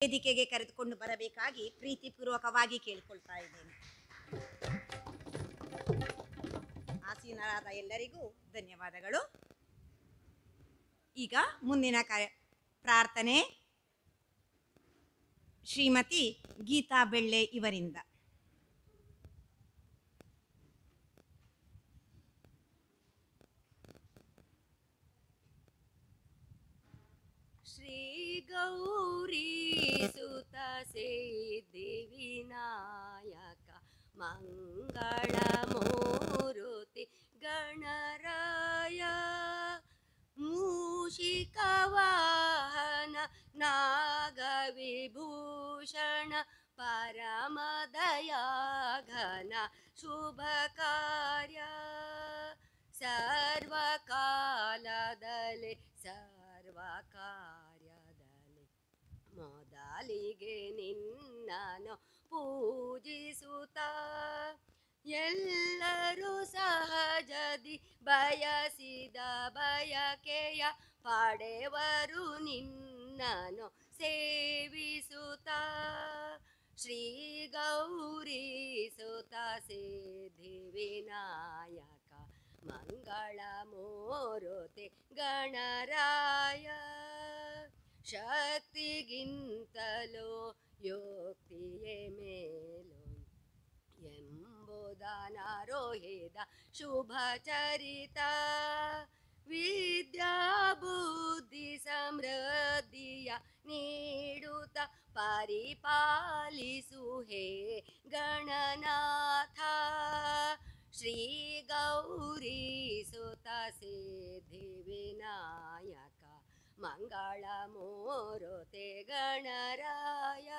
ವೇದಿಕೆಗೆ ಕರೆದುಕೊಂಡು ಬರಬೇಕಾಗಿ ಪ್ರೀತಿಪೂರ್ವಕವಾಗಿ ಕೇಳಿಕೊಳ್ತಾ ಇದ್ದೇನೆ. ಆಸೀನರಾದ ಎಲ್ಲರಿಗೂ ಧನ್ಯವಾದಗಳು. ಈಗ ಮುಂದಿನ ಪ್ರಾರ್ಥನೆ ಶ್ರೀಮತಿ ಗೀತಾ ಬೆಳ್ಳೆ ಇವರಿಂದ. ಶ್ರೀ ಗೌರಿ ಸುತ ಸಿದ್ಧಿ ವಿನಾಯಕ ಮಂಗಳ ಮೂರುತಿ ಗಣರಾಯ ಮೂಷಿಕ ವಾಹನ ನಾಗ ವಿಭೂಷಣ ಪರಮದಯಾ ಘನ ಶುಭ ಕಾರ್ಯ ಸರ್ವ ಕಾಲದಲ್ಲಿ ಸರ್ವ ಕಾರ್ಯದಲ್ಲಿ ಮೊದಲಿಗೆ ನಿನ್ನನು ಪೂಜಿಸುತ್ತ ಎಲ್ಲರೂ ಸಹಜದಿ ಬಯಸಿದ ಬಯಕೆಯ ಪಡೆವರು ನಿನ್ನನು ಸೇವಿಸುತ್ತ ಶ್ರೀ ಗೌರಿ ಸುತ ಸಿದ್ಧಿ ವಿನಾಯಕ ಮಂಗಳ ಮೂರುತಿ ಗಣರಾಯ ಶಕ್ತಿಗಿಂತಲೂ ಯೋಕ್ತಿಯೇ ಮೇಲು ಎಂಬುದನರೋಹಿದ ಶುಭ ಚರಿತ ವಿದ್ಯಾ ಬುದ್ಧಿ ಸಮೃದ್ಧಿಯ ನೀಡುತ್ತ ಪರಿಪಾಲಿಸು ಹೇ ಗಣನಾಥ ಶ್ರೀ ಗೌರಿ ಸುತ ಸಿದ್ಧಿ ವಿನಾಯಕ ಮಂಗಳ ಮೂರುತಿ ಗಣರಾಯ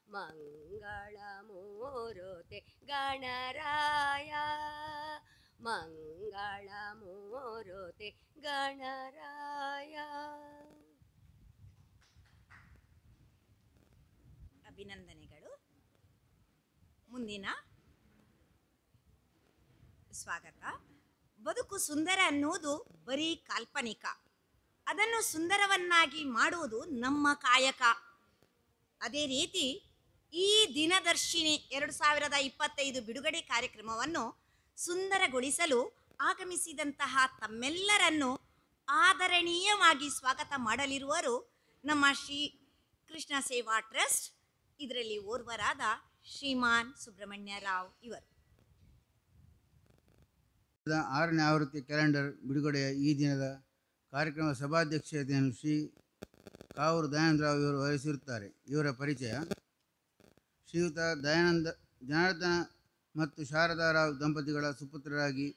ಮಂಗಳ ಮೂರುತಿ ಗಣರಾಯ ಮಂಗಳ ಮೂರುತಿ ಗಣರಾಯ. ಅಭಿನಂದನೆಗಳು. ಮುಂದಿನ ಸ್ವಾಗತ. ಬದುಕು ಸುಂದರ ಅನ್ನುವುದು ಬರೀ ಕಾಲ್ಪನಿಕ. ಅದನ್ನು ಸುಂದರವನ್ನಾಗಿ ಮಾಡುವುದು ನಮ್ಮ ಕಾಯಕ. ಅದೇ ರೀತಿ ಈ ದಿನದರ್ಶಿನಿ 2025 ಬಿಡುಗಡೆ ಕಾರ್ಯಕ್ರಮವನ್ನು ಸುಂದರಗೊಳಿಸಲು ಆಗಮಿಸಿದಂತಹ ತಮ್ಮೆಲ್ಲರನ್ನು ಆದರಣೀಯವಾಗಿ ಸ್ವಾಗತ ಮಾಡಲಿರುವರು ನಮ್ಮ ಶ್ರೀ ಕೃಷ್ಣ ಸೇವಾ ಟ್ರಸ್ಟ್. ಇದರಲ್ಲಿ ಓರ್ವರಾದ ಶ್ರೀಮಾನ್ ಸುಬ್ರಹ್ಮಣ್ಯ ರಾವ್ ಇವರು. 6ನೇ ಆವೃತ್ತಿ ಕ್ಯಾಲೆಂಡರ್ ಬಿಡುಗಡೆಯ ಈ ದಿನದ ಕಾರ್ಯಕ್ರಮ ಸಭಾಧ್ಯಕ್ಷತೆಯನ್ನು ಶ್ರೀ ಕಾವೂರು ದಯಾನಂದರಾವ್ ಇವರು ವಹಿಸಿರುತ್ತಾರೆ. ಇವರ ಪರಿಚಯ: ಶ್ರೀಯುತ ದಯಾನಂದ ಜನಾರ್ದನ ಮತ್ತು ಶಾರದಾ ರಾವ್ ದಂಪತಿಗಳ ಸುಪುತ್ರರಾಗಿ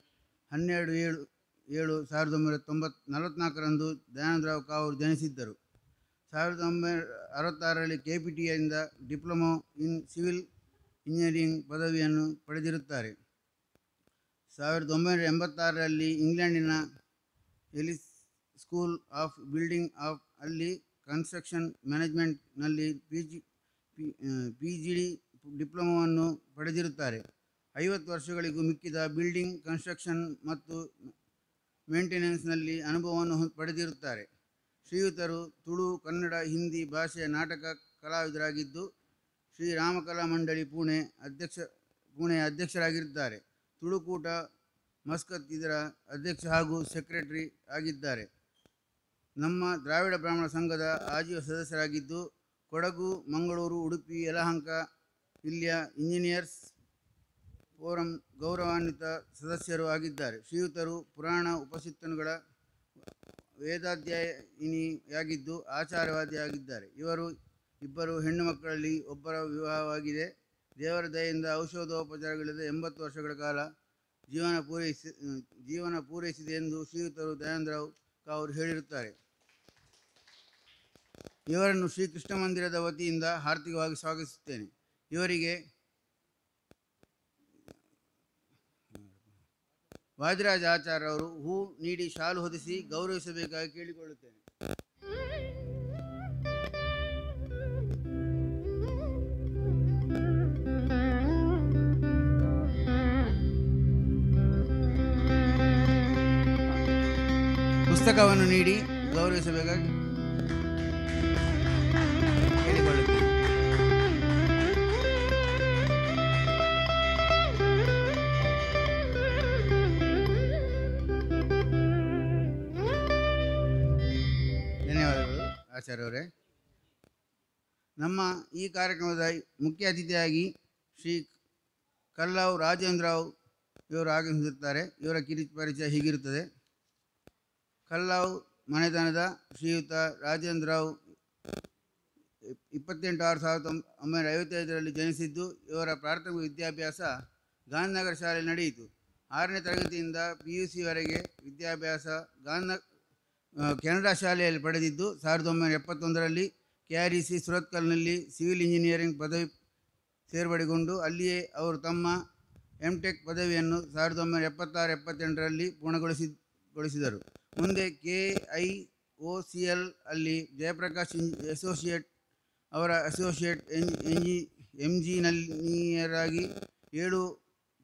12/7/1944ರಂದು ದಯಾನಂದರಾವ್ ಕಾವೂರು ಜನಿಸಿದ್ದರು. 1966ರಲ್ಲಿ KPTಯಿಂದ ಡಿಪ್ಲೊಮೊ ಇನ್ ಸಿವಿಲ್ ಇಂಜಿನಿಯರಿಂಗ್ ಪದವಿಯನ್ನು ಪಡೆದಿರುತ್ತಾರೆ. 1986ರಲ್ಲಿ ಇಂಗ್ಲೆಂಡಿನ Ellis school of building of ಅಲ್ಲಿ ಕನ್ಸ್ಟ್ರಕ್ಷನ್ ಮ್ಯಾನೇಜ್ಮೆಂಟ್ನಲ್ಲಿ PGD ಡಿಪ್ಲೊಮೊವನ್ನು ಪಡೆದಿರುತ್ತಾರೆ. 50 ವರ್ಷಗಳಿಗೂ ಮಿಕ್ಕಿದ ಬಿಲ್ಡಿಂಗ್ ಕನ್ಸ್ಟ್ರಕ್ಷನ್ ಮತ್ತು ಮೇಂಟೆನೆನ್ಸ್ನಲ್ಲಿ ಅನುಭವವನ್ನು ಪಡೆದಿರುತ್ತಾರೆ. ಶ್ರೀಯುತರು ತುಳು, ಕನ್ನಡ, ಹಿಂದಿ ಭಾಷೆಯ ನಾಟಕ ಕಲಾವಿದರಾಗಿದ್ದು ಶ್ರೀರಾಮಕಲಾ ಮಂಡಳಿ ಪುಣೆಯ ಅಧ್ಯಕ್ಷರಾಗಿದ್ದಾರೆ. ತುಳುಕೂಟ ಮಸ್ಕತ್ ಇದರ ಅಧ್ಯಕ್ಷ ಹಾಗೂ ಸೆಕ್ರೆಟರಿ ಆಗಿದ್ದಾರೆ. ನಮ್ಮ ದ್ರಾವಿಡ ಬ್ರಾಹ್ಮಣ ಸಂಘದ ಆಜೀವ ಸದಸ್ಯರಾಗಿದ್ದು ಕೊಡಗು, ಮಂಗಳೂರು, ಉಡುಪಿ, ಯಲಹಂಕ ಇಲ್ಲಿಯ ಇಂಜಿನಿಯರ್ಸ್ ಫೋರಂ ಗೌರವಾನ್ವಿತ ಸದಸ್ಯರು ಆಗಿದ್ದಾರೆ. ಶ್ರೀಯುತರು ಪುರಾಣ ಉಪನಿಷತ್ತುಗಳ ವೇದಾಧ್ಯಾಯಿನಿಯಾಗಿದ್ದು ಆಚಾರವಾದಿಯಾಗಿದ್ದಾರೆ. ಇವರು ಇಬ್ಬರು ಹೆಣ್ಣು ಮಕ್ಕಳಲ್ಲಿ ಒಬ್ಬರ ವಿವಾಹವಾಗಿದೆ. ದೇವರ ದಯೆಯಿಂದ ಔಷಧೋಪಚಾರಗಳಿಂದ 80 ವರ್ಷಗಳ ಕಾಲ ಜೀವನ ಪೂರೈಸಿದೆ ಎಂದು ಶ್ರೀಯುತರು ದಯಾನಂದರಾವ್ ಕಾವೂರು ಹೇಳಿರುತ್ತಾರೆ. ಇವರನ್ನು ಶ್ರೀಕೃಷ್ಣ ಮಂದಿರದ ವತಿಯಿಂದ ಹಾರ್ದಿಕವಾಗಿ ಸ್ವಾಗತಿಸುತ್ತೇನೆ. ಇವರಿಗೆ ವಾದಿರಾಜ ಆಚಾರ್ಯ ಅವರು ಹೂ ನೀಡಿ ಶಾಲು ಹೊದಿಸಿ ಗೌರವಿಸಬೇಕಾಗಿ ಕೇಳಿಕೊಳ್ಳುತ್ತೇನೆ. ಪುಸ್ತಕವನ್ನು ನೀಡಿ ಗೌರವಿಸಬೇಕಾಗಿ ನಮ್ಮ ಈ ಕಾರ್ಯಕ್ರಮದ ಮುಖ್ಯ ಅತಿಥಿಯಾಗಿ ಶ್ರೀ ಕಲ್ಲಾವ್ ರಾಜೇಂದ್ರರಾವ್ ಇವರು ಆಗಮಿಸುತ್ತಾರೆ. ಇವರ ಕಿರಿಯ ಪರಿಚಯ ಹೀಗಿರುತ್ತದೆ. ಕಲ್ಲಾವ್ ಮನೆತನದ ಶ್ರೀಯುತ ರಾಜೇಂದ್ರರಾವ್ 28/6/1955 ಜನಿಸಿದ್ದು, ಇವರ ಪ್ರಾಥಮಿಕ ವಿದ್ಯಾಭ್ಯಾಸ ಗಾಂಧಿನಗರ ಶಾಲೆಯಲ್ಲಿ ನಡೆಯಿತು. 6ನೇ ತರಗತಿಯಿಂದ PUCವರೆಗೆ ವಿದ್ಯಾಭ್ಯಾಸ ಕೆನಡಾ ಶಾಲೆಯಲ್ಲಿ ಪಡೆದಿದ್ದು, 1971ರಲ್ಲಿ KREC ಸುರತ್ಕಲ್ನಲ್ಲಿ ಸಿವಿಲ್ ಇಂಜಿನಿಯರಿಂಗ್ ಪದವಿ ಸೇರ್ಪಡೆಗೊಂಡು ಅಲ್ಲಿಯೇ ಅವರು ತಮ್ಮ MTech ಪದವಿಯನ್ನು 1976-78ರಲ್ಲಿ ಪೂರ್ಣಗೊಳಿಸಿದರು. ಮುಂದೆ KIOCL ಅಲ್ಲಿ ಜಯಪ್ರಕಾಶ್ ಅಸೋಸಿಯೇಟ್ ಎಂಜಿನಿಯರ್ ಆಗಿ 7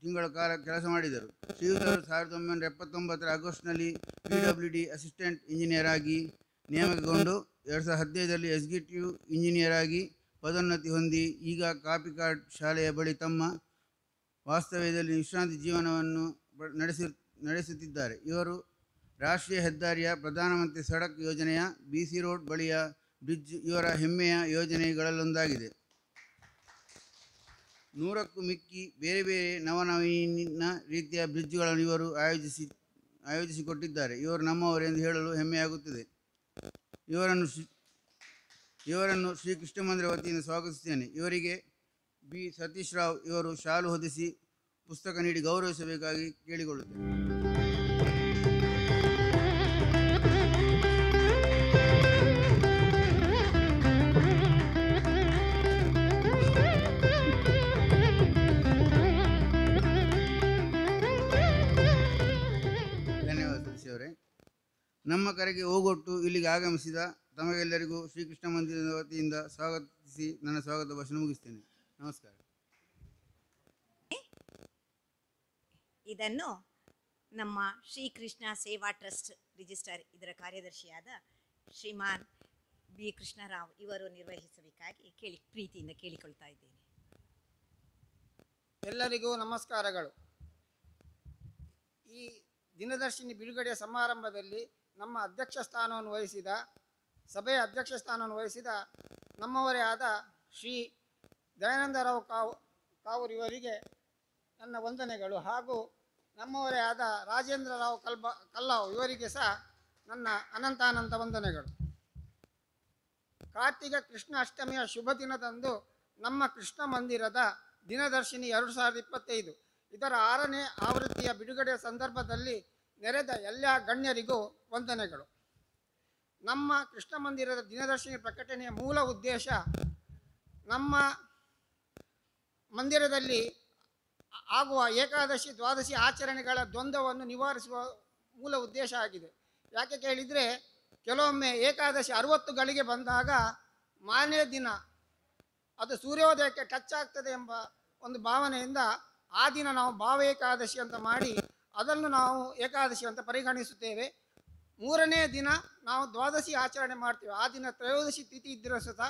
ತಿಂಗಳ ಕಾಲ ಕೆಲಸ ಮಾಡಿದರು. ಶ್ರೀಯುತರು 1979ರ ಆಗಸ್ಟ್ನಲ್ಲಿ PWD ಅಸಿಸ್ಟೆಂಟ್ ಇಂಜಿನಿಯರ್ ಆಗಿ ನೇಮಕಗೊಂಡು 2015ರಲ್ಲಿ ಎಕ್ಸಿಕ್ಯೂಟಿವ್ ಇಂಜಿನಿಯರ್ ಆಗಿ ಪದೋನ್ನತಿ ಹೊಂದಿ ಈಗ ಕಾಪಿಕಾಡ್ ಶಾಲೆಯ ಬಳಿ ತಮ್ಮ ವಾಸ್ತವ್ಯದಲ್ಲಿ ವಿಶ್ರಾಂತಿ ಜೀವನವನ್ನು ನಡೆಸುತ್ತಿದ್ದಾರೆ. ಇವರು ರಾಷ್ಟ್ರೀಯ ಹೆದ್ದಾರಿಯ ಪ್ರಧಾನಮಂತ್ರಿ ಸಡಕ್ ಯೋಜನೆಯ BC ರೋಡ್ ಬಳಿಯ ಬ್ರಿಡ್ಜ್ ಇವರ ಹೆಮ್ಮೆಯ ಯೋಜನೆಗಳಲ್ಲೊಂದಾಗಿದೆ. 100ಕ್ಕೂ ಮಿಕ್ಕಿ ಬೇರೆ ಬೇರೆ ನವನವೀನ ರೀತಿಯ ಬ್ರಿಡ್ಜ್ಗಳನ್ನು ಇವರು ಆಯೋಜಿಸಿಕೊಟ್ಟಿದ್ದಾರೆ. ಇವರು ನಮ್ಮವರು ಎಂದು ಹೇಳಲು ಹೆಮ್ಮೆಯಾಗುತ್ತದೆ. ಇವರನ್ನು ಶ್ರೀ ಕೃಷ್ಣ ಮಂದಿರ ವತಿಯಿಂದ ಸ್ವಾಗತಿಸುತ್ತೇನೆ. ಇವರಿಗೆ B. ಸತೀಶ್ ರಾವ್ ಇವರು ಶಾಲು ಹೊದಿಸಿ ಪುಸ್ತಕ ನೀಡಿ ಗೌರವಿಸಬೇಕಾಗಿ ಕೇಳಿಕೊಳ್ಳುತ್ತೇನೆ. ಧನ್ಯವಾದ ಸತೀಶ್ ಅವರೇ. ನಮ್ಮ ಕರೆಗೆ ಓಗೊಟ್ಟು ಇಲ್ಲಿಗೆ ಆಗಮಿಸಿದ ತಮಗೆಲ್ಲರಿಗೂ ಶ್ರೀಕೃಷ್ಣ ಮಂದಿರದ ವತಿಯಿಂದ ಸ್ವಾಗತಿಸಿ ನನ್ನ ಸ್ವಾಗತ ಭಾಷಣ ಮುಗಿಸ್ತೇನೆ. ನಮಸ್ಕಾರ. ಇದನ್ನು ನಮ್ಮ ಶ್ರೀಕೃಷ್ಣ ಸೇವಾ ಟ್ರಸ್ಟ್ ರಿಜಿಸ್ಟರ್ ಇದರ ಕಾರ್ಯದರ್ಶಿಯಾದ ಶ್ರೀಮಾನ್ B. ಕೃಷ್ಣರಾವ್ ಇವರು ನಿರ್ವಹಿಸಬೇಕಾಗಿ ಪ್ರೀತಿಯಿಂದ ಕೇಳಿಕೊಳ್ತಾ ಇದ್ದೇನೆ. ಎಲ್ಲರಿಗೂ ನಮಸ್ಕಾರಗಳು. ಈ ದಿನದರ್ಶಿನಿ ಬಿಡುಗಡೆಯ ಸಮಾರಂಭದಲ್ಲಿ ನಮ್ಮ ಸಭೆಯ ಅಧ್ಯಕ್ಷ ಸ್ಥಾನವನ್ನು ವಹಿಸಿದ ನಮ್ಮವರೇ ಆದ ಶ್ರೀ ದಯಾನಂದರಾವ್ ಕಾವೂರ್ ಇವರಿಗೆ ನನ್ನ ವಂದನೆಗಳು, ಹಾಗೂ ನಮ್ಮವರೇ ಆದ ರಾಜೇಂದ್ರರಾವ್ ಕಲ್ಲಾವ್ ಇವರಿಗೆ ಸಹ ನನ್ನ ಅನಂತ ವಂದನೆಗಳು. ಕಾರ್ತಿಕ ಕೃಷ್ಣ ಅಷ್ಟಮಿಯ ಶುಭ ದಿನದಂದು ನಮ್ಮ ಕೃಷ್ಣ ಮಂದಿರದ ದಿನದರ್ಶಿನಿ 2025 ಇದರ 6ನೇ ಆವೃತ್ತಿಯ ಬಿಡುಗಡೆಯ ಸಂದರ್ಭದಲ್ಲಿ ನೆರೆದ ಎಲ್ಲ ಗಣ್ಯರಿಗೂ ವಂದನೆಗಳು. ನಮ್ಮ ಕೃಷ್ಣ ಮಂದಿರದ ದಿನದರ್ಶಿನಿ ಪ್ರಕಟಣೆಯ ಮೂಲ ಉದ್ದೇಶ ನಮ್ಮ ಮಂದಿರದಲ್ಲಿ ಆಗುವ ಏಕಾದಶಿ ದ್ವಾದಶಿ ಆಚರಣೆಗಳ ದ್ವಂದ್ವವನ್ನು ನಿವಾರಿಸುವ ಮೂಲ ಉದ್ದೇಶ ಆಗಿದೆ. ಯಾಕೆ ಕೇಳಿದರೆ, ಕೆಲವೊಮ್ಮೆ ಏಕಾದಶಿ 60 ಗಳಿಗೆ ಬಂದಾಗ ಮಾರನೇ ದಿನ ಅದು ಸೂರ್ಯೋದಯಕ್ಕೆ ಟಚ್ ಆಗ್ತದೆ ಎಂಬ ಒಂದು ಭಾವನೆಯಿಂದ ಆ ದಿನ ನಾವು ಭಾವ ಏಕಾದಶಿ ಅಂತ ಮಾಡಿ ಅದನ್ನು ನಾವು ಏಕಾದಶಿ ಅಂತ ಪರಿಗಣಿಸುತ್ತೇವೆ. 3ನೇ ದಿನ ನಾವು ದ್ವಾದಶಿ ಆಚರಣೆ ಮಾಡ್ತೇವೆ. ಆ ದಿನ ತ್ರಯೋದಶಿ ತಿಥಿ ಇದ್ದರೂ ಸಹ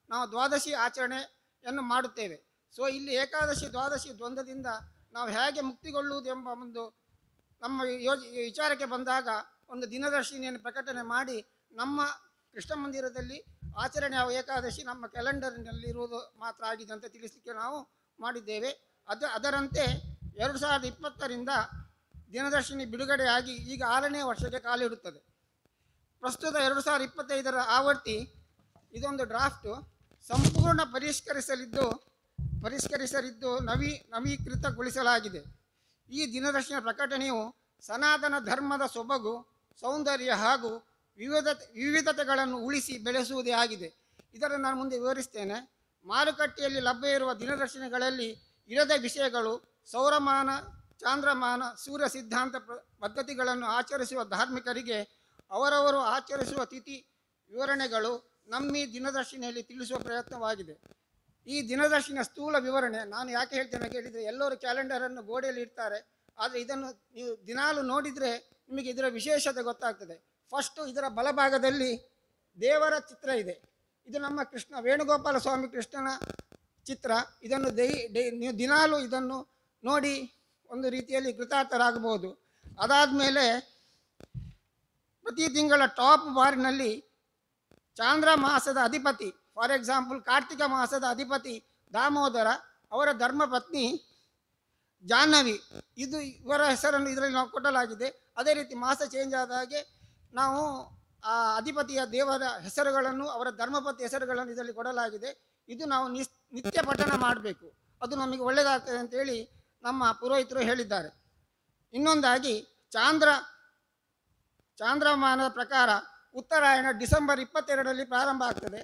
ನಾವು ದ್ವಾದಶಿ ಆಚರಣೆಯನ್ನು ಮಾಡುತ್ತೇವೆ. ಸೊ ಇಲ್ಲಿ ಏಕಾದಶಿ ದ್ವಾದಶಿ ದ್ವಂದ್ವದಿಂದ ನಾವು ಹೇಗೆ ಮುಕ್ತಿಗೊಳ್ಳುವುದೆಂಬ ಒಂದು ನಮ್ಮ ವಿಚಾರಕ್ಕೆ ಬಂದಾಗ ಒಂದು ದಿನದರ್ಶಿನಿಯನ್ನು ಪ್ರಕಟಣೆ ಮಾಡಿ ನಮ್ಮ ಕೃಷ್ಣ ಮಂದಿರದಲ್ಲಿ ಆಚರಣೆ ಏಕಾದಶಿ ನಮ್ಮ ಕ್ಯಾಲೆಂಡರ್ನಲ್ಲಿರುವುದು ಮಾತ್ರ ಆಗಿದೆ ಅಂತ ತಿಳಿಸಲಿಕ್ಕೆ ನಾವು ಮಾಡಿದ್ದೇವೆ. ಅದರಂತೆ 2020ರಿಂದ ದಿನದರ್ಶಿನಿ ಬಿಡುಗಡೆಯಾಗಿ ಈಗ 6ನೇ ವರ್ಷಕ್ಕೆ ಕಾಲಿಡುತ್ತದೆ. ಪ್ರಸ್ತುತ 2025ರ ಆವೃತ್ತಿ ಇದೊಂದು ಡ್ರಾಫ್ಟು ಸಂಪೂರ್ಣ ಪರಿಷ್ಕರಿಸಲಿದ್ದು ನವೀಕೃತಗೊಳಿಸಲಾಗಿದೆ. ಈ ದಿನದರ್ಶಿನ ಪ್ರಕಟಣೆಯು ಸನಾತನ ಧರ್ಮದ ಸೊಬಗು, ಸೌಂದರ್ಯ ಹಾಗೂ ವಿವಿಧತೆಗಳನ್ನು ಉಳಿಸಿ ಬೆಳೆಸುವುದೇ ಆಗಿದೆ. ಇದನ್ನು ನಾನು ಮುಂದೆ ವಿವರಿಸ್ತೇನೆ. ಮಾರುಕಟ್ಟೆಯಲ್ಲಿ ಲಭ್ಯ ಇರುವ ದಿನದರ್ಶನಗಳಲ್ಲಿ ಇರದ ವಿಷಯಗಳು ಸೌರಮಾನ, ಚಾಂದ್ರಮಾನ, ಸೂರ್ಯ ಸಿದ್ಧಾಂತ ಪದ್ಧತಿಗಳನ್ನು ಆಚರಿಸುವ ಧಾರ್ಮಿಕರಿಗೆ ಅವರವರು ಆಚರಿಸುವ ತಿಥಿ ವಿವರಣೆಗಳು ನಮ್ಮ ಈ ದಿನದರ್ಶಿನಿಯಲ್ಲಿ ತಿಳಿಸುವ ಪ್ರಯತ್ನವಾಗಿದೆ. ಈ ದಿನದರ್ಶಿನ ಸ್ಥೂಲ ವಿವರಣೆ ನಾನು ಯಾಕೆ ಹೇಳ್ತೇನೆ ಕೇಳಿದರೆ, ಎಲ್ಲರೂ ಕ್ಯಾಲೆಂಡರನ್ನು ಗೋಡೆಯಲ್ಲಿ ಇಡ್ತಾರೆ, ಆದರೆ ಇದನ್ನು ನೀವು ದಿನಾಲು ನೋಡಿದರೆ ನಿಮಗೆ ಇದರ ವಿಶೇಷತೆ ಗೊತ್ತಾಗ್ತದೆ. ಫಸ್ಟು ಇದರ ಬಲಭಾಗದಲ್ಲಿ ದೇವರ ಚಿತ್ರ ಇದೆ. ಇದು ನಮ್ಮ ವೇಣುಗೋಪಾಲ ಸ್ವಾಮಿ ಕೃಷ್ಣನ ಚಿತ್ರ. ಇದನ್ನು ನೀವು ದಿನಾಲು ಇದನ್ನು ನೋಡಿ ಒಂದು ರೀತಿಯಲ್ಲಿ ಕೃತಾರ್ಥರಾಗಬಹುದು. ಅದಾದಮೇಲೆ ಪ್ರತಿ ತಿಂಗಳ ಟಾಪ್ ಬಾರಿನಲ್ಲಿ ಚಾಂದ್ರ ಮಾಸದ ಅಧಿಪತಿ ಫಾರ್ ಎಕ್ಸಾಂಪಲ್ ಕಾರ್ತಿಕ ಮಾಸದ ಅಧಿಪತಿ ದಾಮೋದರ, ಅವರ ಧರ್ಮಪತ್ನಿ ಜಾಹ್ನವಿ, ಇದು ಇವರ ಹೆಸರನ್ನು ಇದರಲ್ಲಿ ನಾವು ಕೊಡಲಾಗಿದೆ. ಅದೇ ರೀತಿ ಮಾಸ ಚೇಂಜ್ ಆದ ಹಾಗೆ ನಾವು ಆ ಅಧಿಪತಿಯ ದೇವರ ಹೆಸರುಗಳನ್ನು, ಅವರ ಧರ್ಮಪತಿ ಹೆಸರುಗಳನ್ನು ಇದರಲ್ಲಿ ಕೊಡಲಾಗಿದೆ. ಇದು ನಾವು ನಿತ್ಯ ಪಠಣ ಮಾಡಬೇಕು, ಅದು ನಮಗೆ ಒಳ್ಳೆಯದಾಗ್ತದೆ ಅಂತೇಳಿ ನಮ್ಮ ಪುರೋಹಿತರು ಹೇಳಿದ್ದಾರೆ. ಇನ್ನೊಂದಾಗಿ ಚಾಂದ್ರಮಾನದ ಪ್ರಕಾರ ಉತ್ತರಾಯಣ ಡಿಸೆಂಬರ್ 22ರಲ್ಲಿ ಪ್ರಾರಂಭ ಆಗ್ತದೆ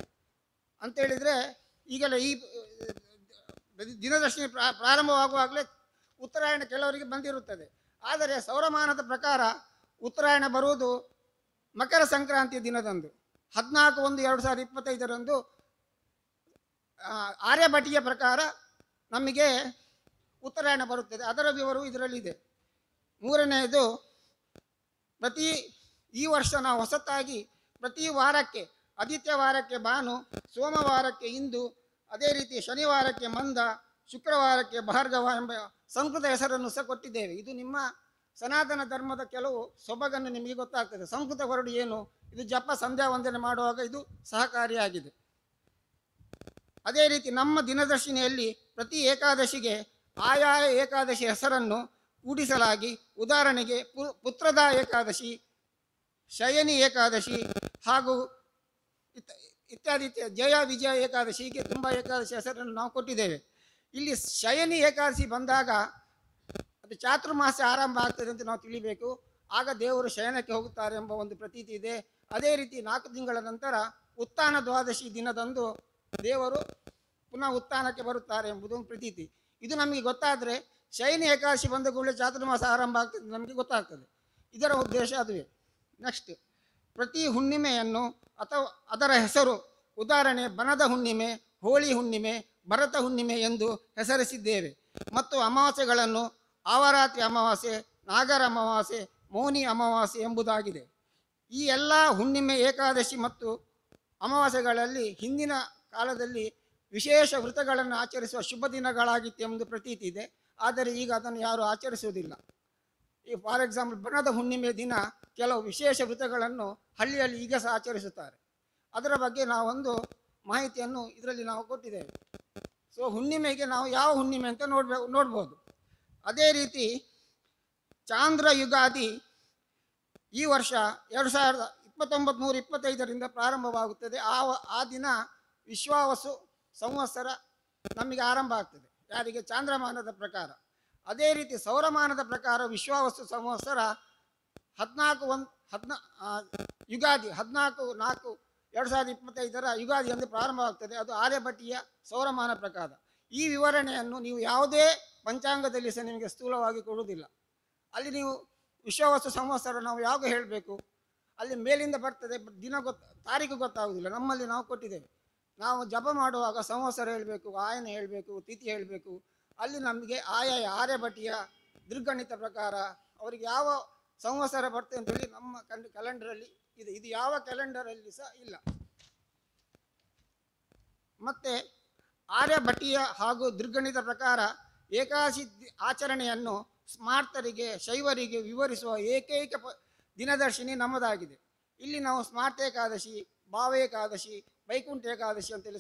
ಅಂತೇಳಿದರೆ, ಈಗಲೇ ಈ ದಿನದರ್ಶಿನಿ ಪ್ರಾರಂಭವಾಗುವಾಗಲೇ ಉತ್ತರಾಯಣ ಕೆಲವರಿಗೆ ಬಂದಿರುತ್ತದೆ. ಆದರೆ ಸೌರಮಾನದ ಪ್ರಕಾರ ಉತ್ತರಾಯಣ ಬರುವುದು ಮಕರ ಸಂಕ್ರಾಂತಿಯ ದಿನದಂದು 14/1/2025 ಆರ್ಯಭಟಿಯ ಪ್ರಕಾರ ನಮಗೆ ಉತ್ತರಾಯಣ ಬರುತ್ತದೆ. ಅದರ ವಿವರವು ಇದರಲ್ಲಿದೆ. ಮೂರನೆಯದು, ಈ ವರ್ಷ ನಾವು ಹೊಸತಾಗಿ ಪ್ರತಿ ವಾರಕ್ಕೆ ಆದಿತ್ಯವಾರಕ್ಕೆ ಭಾನು, ಸೋಮವಾರಕ್ಕೆ ಇಂದು, ಅದೇ ರೀತಿ ಶನಿವಾರಕ್ಕೆ ಮಂದ, ಶುಕ್ರವಾರಕ್ಕೆ ಭಾರ್ಗವ ಎಂಬ ಸಂಸ್ಕೃತ ಹೆಸರನ್ನು ಸಹ ಕೊಟ್ಟಿದ್ದೇವೆ. ಇದು ನಿಮ್ಮ ಸನಾತನ ಧರ್ಮದ ಕೆಲವು ಸೊಬಗನ್ನು ನಿಮಗೆ ಗೊತ್ತಾಗ್ತದೆ. ಸಂಸ್ಕೃತ ಹೊರಡು ಏನು, ಇದು ಜಪ ಸಂಧ್ಯಾ ವಂದನೆ ಮಾಡುವಾಗ ಇದು ಸಹಕಾರಿಯಾಗಿದೆ. ಅದೇ ರೀತಿ ನಮ್ಮ ದಿನದರ್ಶಿನಿಯಲ್ಲಿ ಪ್ರತಿ ಏಕಾದಶಿಗೆ ಆಯಾಯ ಏಕಾದಶಿ ಹೆಸರನ್ನು ಕೂಡಿಸಲಾಗಿ, ಉದಾಹರಣೆಗೆ ಪುತ್ರದ ಏಕಾದಶಿ, ಶಯನಿ ಏಕಾದಶಿ ಹಾಗೂ ಇತ್ಯಾದಿ ಜಯ ವಿಜಯ ಏಕಾದಶಿ, ಹೀಗೆ ತುಂಬ ಏಕಾದಶಿ ಹೆಸರನ್ನು ನಾವು ಕೊಟ್ಟಿದ್ದೇವೆ. ಇಲ್ಲಿ ಶಯನಿ ಏಕಾದಶಿ ಬಂದಾಗ ಅದು ಚಾತುರ್ಮಾಸ ಆರಂಭ ಆಗ್ತದೆ ಅಂತ ನಾವು ತಿಳಿಬೇಕು. ಆಗ ದೇವರು ಶಯನಕ್ಕೆ ಹೋಗುತ್ತಾರೆ ಎಂಬ ಒಂದು ಪ್ರತೀತಿ ಇದೆ. ಅದೇ ರೀತಿ 4 ತಿಂಗಳ ನಂತರ ಉತ್ಥಾನ ದ್ವಾದಶಿ ದಿನದಂದು ದೇವರು ಪುನಃ ಉತ್ಥಾನಕ್ಕೆ ಬರುತ್ತಾರೆ ಎಂಬುದು ಒಂದು ಪ್ರತೀತಿ. ಇದು ನಮಗೆ ಗೊತ್ತಾದರೆ ಶಯನಿ ಏಕಾದಶಿ ಬಂದ ಕೂಡಲೇ ಚಾತುರ್ಮಾಸ ಆರಂಭ ಆಗ್ತದೆ ನಮಗೆ ಗೊತ್ತಾಗ್ತದೆ. ಇದರ ಉದ್ದೇಶ ಅದುವೇ. ನೆಕ್ಸ್ಟ್, ಪ್ರತಿ ಹುಣ್ಣಿಮೆಯನ್ನು ಅಥವಾ ಅದರ ಹೆಸರು, ಉದಾಹರಣೆ ಬನದ ಹುಣ್ಣಿಮೆ, ಹೋಳಿ ಹುಣ್ಣಿಮೆ, ಭರತ ಹುಣ್ಣಿಮೆ ಎಂದು ಹೆಸರಿಸಿದ್ದೇವೆ. ಮತ್ತು ಅಮಾವಾಸ್ಯೆಗಳನ್ನು ಆವರಾತ್ರಿ ಅಮಾವಾಸ್ಯೆ, ನಾಗರ ಅಮಾವಾಸ್ಯೆ, ಮೌನಿ ಅಮಾವಾಸ್ಯೆ ಎಂಬುದಾಗಿದೆ. ಈ ಎಲ್ಲ ಹುಣ್ಣಿಮೆ, ಏಕಾದಶಿ ಮತ್ತು ಅಮಾವಾಸ್ಯೆಗಳಲ್ಲಿ ಹಿಂದಿನ ಕಾಲದಲ್ಲಿ ವಿಶೇಷ ವೃತಗಳನ್ನು ಆಚರಿಸುವ ಶುಭ ದಿನಗಳಾಗಿತ್ತು ಎಂಬುದು ಪ್ರತೀತಿ ಇದೆ. ಆದರೆ ಈಗ ಅದನ್ನು ಯಾರು ಆಚರಿಸುವುದಿಲ್ಲ. ಈ ಫಾರ್ ಎಕ್ಸಾಂಪಲ್ ಬನದ ಹುಣ್ಣಿಮೆ ದಿನ ಕೆಲವು ವಿಶೇಷ ವೃತಗಳನ್ನು ಹಳ್ಳಿಯಲ್ಲಿ ಈಗ ಸಹ ಆಚರಿಸುತ್ತಾರೆ. ಅದರ ಬಗ್ಗೆ ನಾವೊಂದು ಮಾಹಿತಿಯನ್ನು ಇದರಲ್ಲಿ ನಾವು ಕೊಟ್ಟಿದ್ದೇವೆ. ಸೊ ಹುಣ್ಣಿಮೆಗೆ ನಾವು ಯಾವ ಹುಣ್ಣಿಮೆ ಅಂತ ನೋಡ್ಬೋದು. ಅದೇ ರೀತಿ ಚಾಂದ್ರ ಯುಗಾದಿ ಈ ವರ್ಷ 2029-25 ಪ್ರಾರಂಭವಾಗುತ್ತದೆ. ಆ ದಿನ ವಿಶ್ವಾವಸು ಸಂವತ್ಸರ ನಮಗೆ ಆರಂಭ ಆಗ್ತದೆ, ಯಾರಿಗೆ ಚಾಂದ್ರಮಾನದ ಪ್ರಕಾರ. ಅದೇ ರೀತಿ ಸೌರಮಾನದ ಪ್ರಕಾರ ವಿಶ್ವಾವಸು ಸಂವತ್ಸರ 14 ಯುಗಾದಿ 14/4/2025 ಯುಗಾದಿ ಎಂದು ಪ್ರಾರಂಭವಾಗ್ತದೆ. ಅದು ಆರ್ಯಭಟಿಯ ಸೌರಮಾನ ಪ್ರಕಾರ. ಈ ವಿವರಣೆಯನ್ನು ನೀವು ಯಾವುದೇ ಪಂಚಾಂಗದಲ್ಲಿ ಸಹ ನಿಮಗೆ ಸ್ಥೂಲವಾಗಿ ಕೊಡುವುದಿಲ್ಲ. ಅಲ್ಲಿ ನೀವು ವಿಶ್ವಾವಸು ಸಂವತ್ಸರ ನಾವು ಯಾವಾಗ ಹೇಳಬೇಕು, ಅಲ್ಲಿ ಮೇಲಿಂದ ಬರ್ತದೆ, ತಾರೀಕು ಗೊತ್ತಾಗುವುದಿಲ್ಲ. ನಮ್ಮಲ್ಲಿ ನಾವು ಕೊಟ್ಟಿದ್ದೇವೆ. ನಾವು ಜಪ ಮಾಡುವಾಗ ಸಂವತ್ಸರ ಹೇಳಬೇಕು, ಆಯನ ಹೇಳಬೇಕು, ತಿಥಿ ಹೇಳಬೇಕು. ಅಲ್ಲಿ ನಮಗೆ ಆರ್ಯಭಟಿಯ ದೃಗ್ಗಣಿತ ಪ್ರಕಾರ ಅವರಿಗೆ ಯಾವ ಸಂವತ್ಸರ ಬರ್ತದೆ ಅಂತೇಳಿ ನಮ್ಮ ಕ್ಯಾಲೆಂಡರಲ್ಲಿ ಇದೆ. ಇದು ಯಾವ ಕ್ಯಾಲೆಂಡರಲ್ಲಿ ಸಹ ಇಲ್ಲ. ಮತ್ತು ಆರ್ಯಭಟಿಯ ಹಾಗೂ ದೃಗ್ಗಣಿತ ಪ್ರಕಾರ ಏಕಾದಶಿ ಆಚರಣೆಯನ್ನು ಸ್ಮಾರ್ತರಿಗೆ, ಶೈವರಿಗೆ ವಿವರಿಸುವ ಏಕೈಕ ದಿನದರ್ಶಿನಿ ನಮ್ಮದಾಗಿದೆ. ಇಲ್ಲಿ ನಾವು ಸ್ಮಾರ್ತ ಏಕಾದಶಿ, ಭಾವ ಏಕಾದಶಿ, ವೈಕುಂಠ ಏಕಾದಶಿ ಅಂತೇಳಿ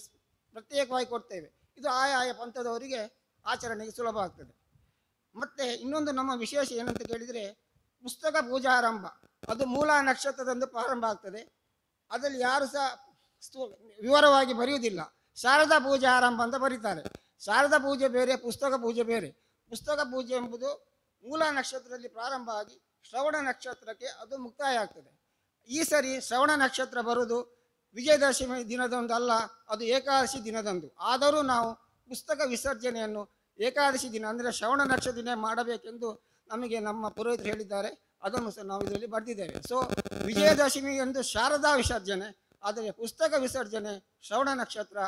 ಪ್ರತ್ಯೇಕವಾಗಿ ಕೊಡ್ತೇವೆ. ಇದು ಆಯಾಯ ಪಂಥದವರಿಗೆ ಆಚರಣೆಗೆ ಸುಲಭ ಆಗ್ತದೆ. ಮತ್ತು ಇನ್ನೊಂದು ನಮ್ಮ ವಿಶೇಷ ಏನಂತ ಕೇಳಿದರೆ, ಪುಸ್ತಕ ಪೂಜಾರಂಭ ಅದು ಮೂಲ ನಕ್ಷತ್ರದಂದು ಪ್ರಾರಂಭ ಆಗ್ತದೆ. ಅದರಲ್ಲಿ ಯಾರು ಸಹ ವಿವರವಾಗಿ ಬರೆಯುವುದಿಲ್ಲ. ಶಾರದಾ ಪೂಜೆ ಆರಂಭ ಅಂತ ಬರೀತಾರೆ. ಶಾರದಾ ಪೂಜೆ ಬೇರೆ, ಪುಸ್ತಕ ಪೂಜೆ ಬೇರೆ. ಪುಸ್ತಕ ಪೂಜೆ ಎಂಬುದು ಮೂಲ ನಕ್ಷತ್ರದಲ್ಲಿ ಪ್ರಾರಂಭ ಆಗಿ ಶ್ರವಣ ನಕ್ಷತ್ರಕ್ಕೆ ಅದು ಮುಕ್ತಾಯ ಆಗ್ತದೆ. ಈ ಸರಿ ಶ್ರವಣ ನಕ್ಷತ್ರ ಬರುವುದು ವಿಜಯದಶಮಿ ದಿನದಂದು ಅಲ್ಲ, ಅದು ಏಕಾದಶಿ ದಿನದಂದು. ಆದರೂ ನಾವು ಪುಸ್ತಕ ವಿಸರ್ಜನೆಯನ್ನು ಏಕಾದಶಿ ದಿನ ಅಂದರೆ ಶ್ರವಣ ನಕ್ಷತ್ರ ದಿನ ಮಾಡಬೇಕೆಂದು ನಮಗೆ ನಮ್ಮ ಪುರೋಹಿತರು ಹೇಳಿದ್ದಾರೆ. ಅದನ್ನು ಸಹ ನಾವು ಇದರಲ್ಲಿ ಬರೆದಿದ್ದೇವೆ. ಸೊ ವಿಜಯದಶಮಿ ಎಂದು ಶಾರದಾ ವಿಸರ್ಜನೆ, ಆದರೆ ಪುಸ್ತಕ ವಿಸರ್ಜನೆ ಶ್ರವಣ ನಕ್ಷತ್ರ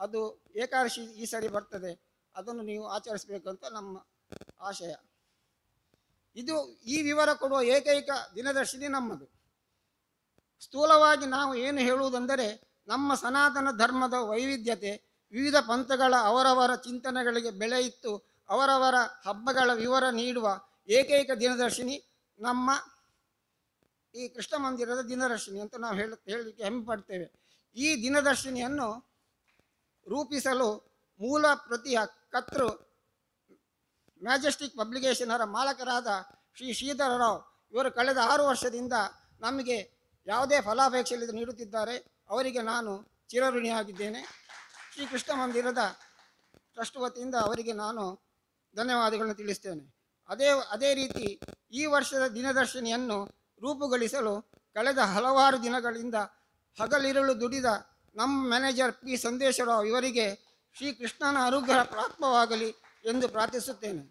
ಅದು ಏಕಾದಶಿ ಈ ಸರಿ ಬರ್ತದೆ. ಅದನ್ನು ನೀವು ಆಚರಿಸಬೇಕು ಅಂತ ನಮ್ಮ ಆಶಯ. ಇದು ಈ ವಿವರ ಕೊಡುವ ಏಕೈಕ ದಿನದರ್ಶಿನಿ ನಮ್ಮದು. ಸ್ಥೂಲವಾಗಿ ನಾವು ಏನು ಹೇಳುವುದೆಂದರೆ, ನಮ್ಮ ಸನಾತನ ಧರ್ಮದ ವೈವಿಧ್ಯತೆ, ವಿವಿಧ ಪಂಥಗಳ ಅವರವರ ಚಿಂತನೆಗಳಿಗೆ ಬೆಲೆ ಇತ್ತು ಅವರವರ ಹಬ್ಬಗಳ ವಿವರ ನೀಡುವ ಏಕೈಕ ದಿನದರ್ಶಿನಿ ನಮ್ಮ ಈ ಕೃಷ್ಣ ಮಂದಿರದ ದಿನದರ್ಶಿನಿ ಅಂತ ನಾವು ಹೇಳಲಿಕ್ಕೆ ಹೆಮ್ಮೆ ಪಡ್ತೇವೆ. ಈ ದಿನದರ್ಶಿನಿಯನ್ನು ರೂಪಿಸಲು ಮೂಲ ಪ್ರತಿಯ ಕರ್ತೃ ಮ್ಯಾಜೆಸ್ಟಿಕ್ ಪಬ್ಲಿಕೇಶನರ ಮಾಲಕರಾದ ಶ್ರೀ ಶ್ರೀಧರರಾವ್ ಇವರು ಕಳೆದ 6 ವರ್ಷದಿಂದ ನಮಗೆ ಯಾವುದೇ ಫಲಾಪೇಕ್ಷೆಯಿಲ್ಲದೆ ನೀಡುತ್ತಿದ್ದಾರೆ. ಅವರಿಗೆ ನಾನು ಚಿರಋಣಿಯಾಗಿದ್ದೇನೆ. ಶ್ರೀ ಕೃಷ್ಣ ಮಂದಿರದ ಟ್ರಸ್ಟ್ ವತಿಯಿಂದ ಅವರಿಗೆ ನಾನು ಧನ್ಯವಾದಗಳನ್ನು ತಿಳಿಸ್ತೇನೆ. ಅದೇ ರೀತಿ ಈ ವರ್ಷದ ದಿನದರ್ಶಿನಿಯನ್ನು ರೂಪುಗೊಳಿಸಲು ಕಳೆದ ಹಲವಾರು ದಿನಗಳಿಂದ ಹಗಲಿರುಳು ದುಡಿದ ನಮ್ಮ ಮ್ಯಾನೇಜರ್ ಪಿ ಸಂದೇಶರಾವ್ ಇವರಿಗೆ ಶ್ರೀ ಕೃಷ್ಣನ ಅನುಗ್ರಹ ಪ್ರಾಪ್ತವಾಗಲಿ ಎಂದು ಪ್ರಾರ್ಥಿಸುತ್ತೇನೆ.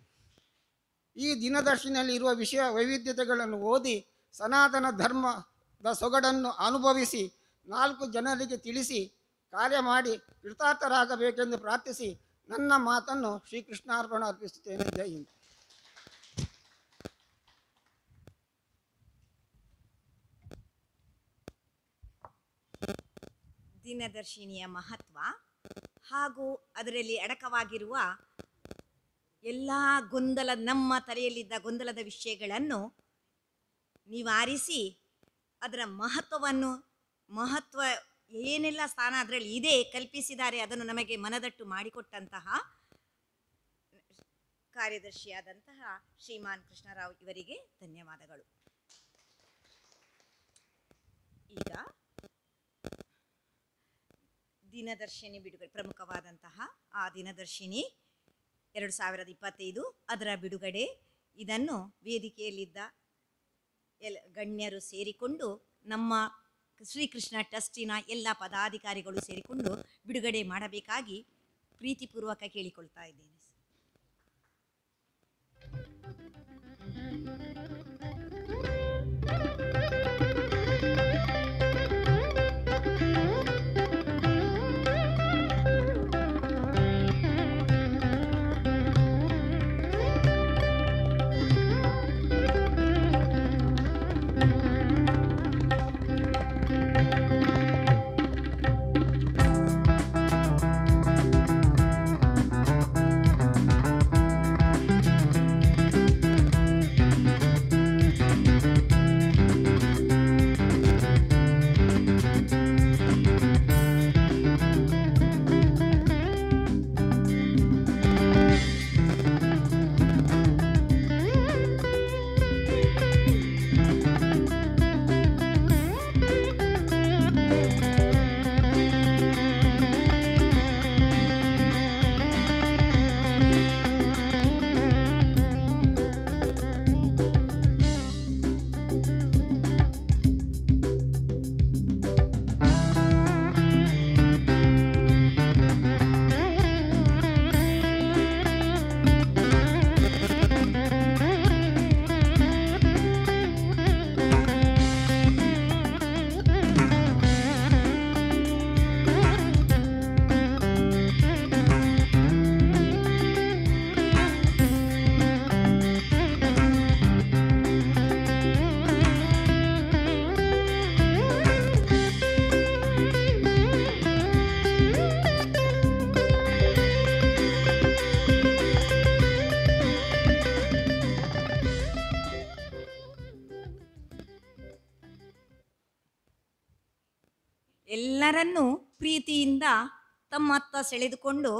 ಈ ದಿನದರ್ಶಿನಿಯಲ್ಲಿ ಇರುವ ವಿಷಯ ವೈವಿಧ್ಯತೆಗಳನ್ನು ಓದಿ ಸನಾತನ ಧರ್ಮದ ಸೊಗಡನ್ನು ಅನುಭವಿಸಿ 4 ಜನರಿಗೆ ತಿಳಿಸಿ ಕಾರ್ಯ ಮಾಡಿ ಕೃತಾರ್ಥರಾಗಬೇಕೆಂದು ಪ್ರಾರ್ಥಿಸಿ ನನ್ನ ಮಾತನ್ನು ಶ್ರೀಕೃಷ್ಣಾರ್ಪಣ ಅರ್ಪಿಸುತ್ತೇನೆ. ಜೈ ಹಿಂದ್. ದಿನದರ್ಶಿನಿಯ ಮಹತ್ವ ಹಾಗೂ ಅದರಲ್ಲಿ ಅಡಕವಾಗಿರುವ ಎಲ್ಲ ನಮ್ಮ ತಲೆಯಲ್ಲಿದ್ದ ಗೊಂದಲದ ವಿಷಯಗಳನ್ನು ನಿವಾರಿಸಿ ಅದರ ಮಹತ್ವ ಏನೆಲ್ಲ ಸ್ಥಾನ ಅದರಲ್ಲಿ ಇದೆ ಕಲ್ಪಿಸಿದ್ದಾರೆ ಅದನ್ನು ನಮಗೆ ಮನದಟ್ಟು ಮಾಡಿಕೊಟ್ಟಂತಹ ಕಾರ್ಯದರ್ಶಿಯಾದಂತಹ ಶ್ರೀಮಾನ್ ಕೃಷ್ಣರಾವ್ ಇವರಿಗೆ ಧನ್ಯವಾದಗಳು. ಈಗ ದಿನದರ್ಶಿನಿ ಬಿಡುಗಡೆ, ಪ್ರಮುಖವಾದಂತಹ ಆ ದಿನದರ್ಶಿನಿ 2025 ಅದರ ಬಿಡುಗಡೆ, ಇದನ್ನು ವೇದಿಕೆಯಲ್ಲಿದ್ದ ಗಣ್ಯರು ಸೇರಿಕೊಂಡು ನಮ್ಮ ಶ್ರೀಕೃಷ್ಣ ಟ್ರಸ್ಟಿನ ಎಲ್ಲ ಪದಾಧಿಕಾರಿಗಳು ಸೇರಿಕೊಂಡು ಬಿಡುಗಡೆ ಮಾಡಬೇಕಾಗಿ ಪ್ರೀತಿಪೂರ್ವಕ ಕೇಳಿಕೊಳ್ತಾ ಇದ್ದೇನೆ. ಎಲ್ಲರನ್ನೂ ಪ್ರೀತಿಯಿಂದ ತಮ್ಮತ್ತ ಸೆಳೆದುಕೊಂಡು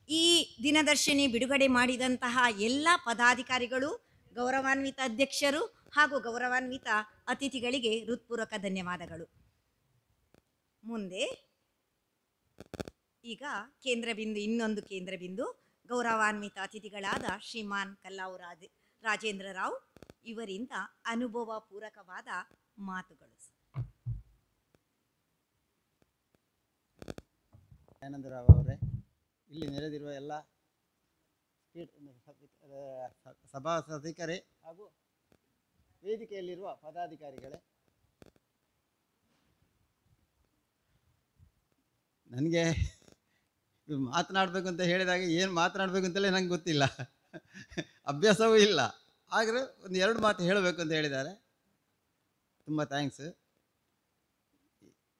ಈ ದಿನದರ್ಶಿನಿ ಬಿಡುಗಡೆ ಮಾಡಿದಂತಹ ಎಲ್ಲ ಪದಾಧಿಕಾರಿಗಳು, ಗೌರವಾನ್ವಿತ ಅಧ್ಯಕ್ಷರು ಹಾಗೂ ಗೌರವಾನ್ವಿತ ಅತಿಥಿಗಳಿಗೆ ಹೃತ್ಪೂರ್ವಕ ಧನ್ಯವಾದಗಳು. ಮುಂದೆ ಈಗ ಇನ್ನೊಂದು ಕೇಂದ್ರ ಬಿಂದು ಗೌರವಾನ್ವಿತ ಅತಿಥಿಗಳಾದ ಶ್ರೀಮಾನ್ ಕಲ್ಲಾವು ರಾಜೇಂದ್ರ ರಾವ್ ಇವರಿಂದ ಅನುಭವ ಪೂರಕವಾದ ಮಾತುಗಳು. ಆನಂದರಾವ್ ಅವರೇ, ಇಲ್ಲಿ ನೆರೆದಿರುವ ಎಲ್ಲ ಸಭಾ ಸದಸ್ಯರೇ ಹಾಗೂ ವೇದಿಕೆಯಲ್ಲಿರುವ ಪದಾಧಿಕಾರಿಗಳೇ, ನನಗೆ ಮಾತನಾಡಬೇಕು ಅಂತ ಹೇಳಿದಾಗ ಏನು ಮಾತನಾಡಬೇಕು ಅಂತಲೇ ನಂಗೆ ಗೊತ್ತಿಲ್ಲ, ಅಭ್ಯಾಸವೂ ಇಲ್ಲ. ಆದರೆ ಒಂದು 2 ಮಾತು ಹೇಳಬೇಕು ಅಂತ ಹೇಳಿದ್ದಾರೆ. ತುಂಬ ಥ್ಯಾಂಕ್ಸ್.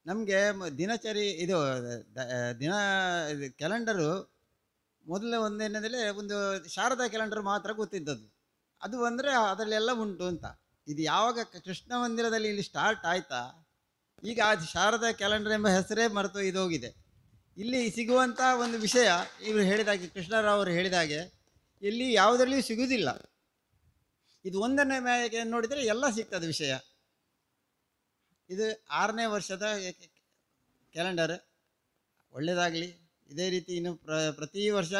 ನಮಗೆ ದಿನಚರಿ ಇದು ಕ್ಯಾಲೆಂಡರು ಮೊದಲೇ ಒಂದೇನಂದರೆ ಒಂದು ಶಾರದಾ ಕ್ಯಾಲೆಂಡರ್ ಮಾತ್ರ ಗೊತ್ತಿದ್ದದ್ದು. ಅದು ಅಂದರೆ ಅದರಲ್ಲೆಲ್ಲ ಉಂಟು ಅಂತ. ಇದು ಯಾವಾಗ ಕೃಷ್ಣ ಮಂದಿರದಲ್ಲಿ ಇಲ್ಲಿ ಸ್ಟಾರ್ಟ್ ಆಯಿತಾ ಈಗ ಆ ಶಾರದಾ ಕ್ಯಾಲೆಂಡರ್ ಎಂಬ ಹೆಸರೇ ಮರೆತು ಇದೋಗಿದೆ. ಇಲ್ಲಿ ಸಿಗುವಂಥ ಒಂದು ವಿಷಯ ಇವರು ಹೇಳಿದಾಗೆ, ಕೃಷ್ಣರಾವ್ ಅವರು ಹೇಳಿದಾಗೆ, ಇಲ್ಲಿ ಯಾವುದರಲ್ಲಿಯೂ ಸಿಗುವುದಿಲ್ಲ. ಇದು ಒಂದನೇ ಮ್ಯಾಗೆ ನೋಡಿದರೆ ಎಲ್ಲ ಸಿಗ್ತದೆ ವಿಷಯ. ಇದು 6ನೇ ವರ್ಷದ ಕ್ಯಾಲೆಂಡರ್. ಒಳ್ಳೆಯದಾಗಲಿ. ಇದೇ ರೀತಿ ಇನ್ನು ಪ್ರತಿ ವರ್ಷ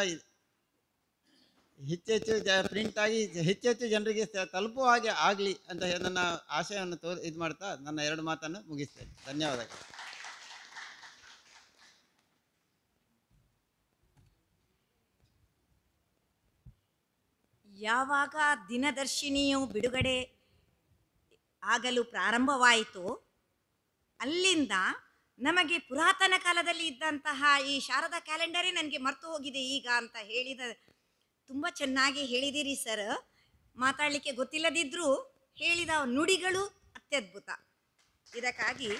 ಹೆಚ್ಚೆಚ್ಚು ಪ್ರಿಂಟ್ ಆಗಿ ಹೆಚ್ಚೆಚ್ಚು ಜನರಿಗೆ ತಲುಪುವ ಹಾಗೆ ಆಗಲಿ ಅಂತ ನನ್ನ ಆಶಯವನ್ನು ಇದು ಮಾಡ್ತಾ ನನ್ನ 2 ಮಾತನ್ನು ಮುಗಿಸ್ತೇನೆ. ಧನ್ಯವಾದಗಳು. ಯಾವಾಗ ದಿನದರ್ಶಿನಿಯು ಬಿಡುಗಡೆ ಆಗಲು ಪ್ರಾರಂಭವಾಯಿತು, ಅಲ್ಲಿಂದ ನಮಗೆ ಪುರಾತನ ಕಾಲದಲ್ಲಿ ಇದ್ದಂತಹ ಈ ಶಾರದಾ ಕ್ಯಾಲೆಂಡರೇ ನನಗೆ ಮರೆತು ಹೋಗಿದೆ ಈಗ ಅಂತ ಹೇಳಿದ. ತುಂಬ ಚೆನ್ನಾಗಿ ಹೇಳಿದಿರಿ ಸರ್. ಮಾತಾಡಲಿಕ್ಕೆ ಗೊತ್ತಿಲ್ಲದಿದ್ದರೂ ಹೇಳಿದ ನುಡಿಗಳು ಅತ್ಯದ್ಭುತ. ಇದಕ್ಕಾಗಿ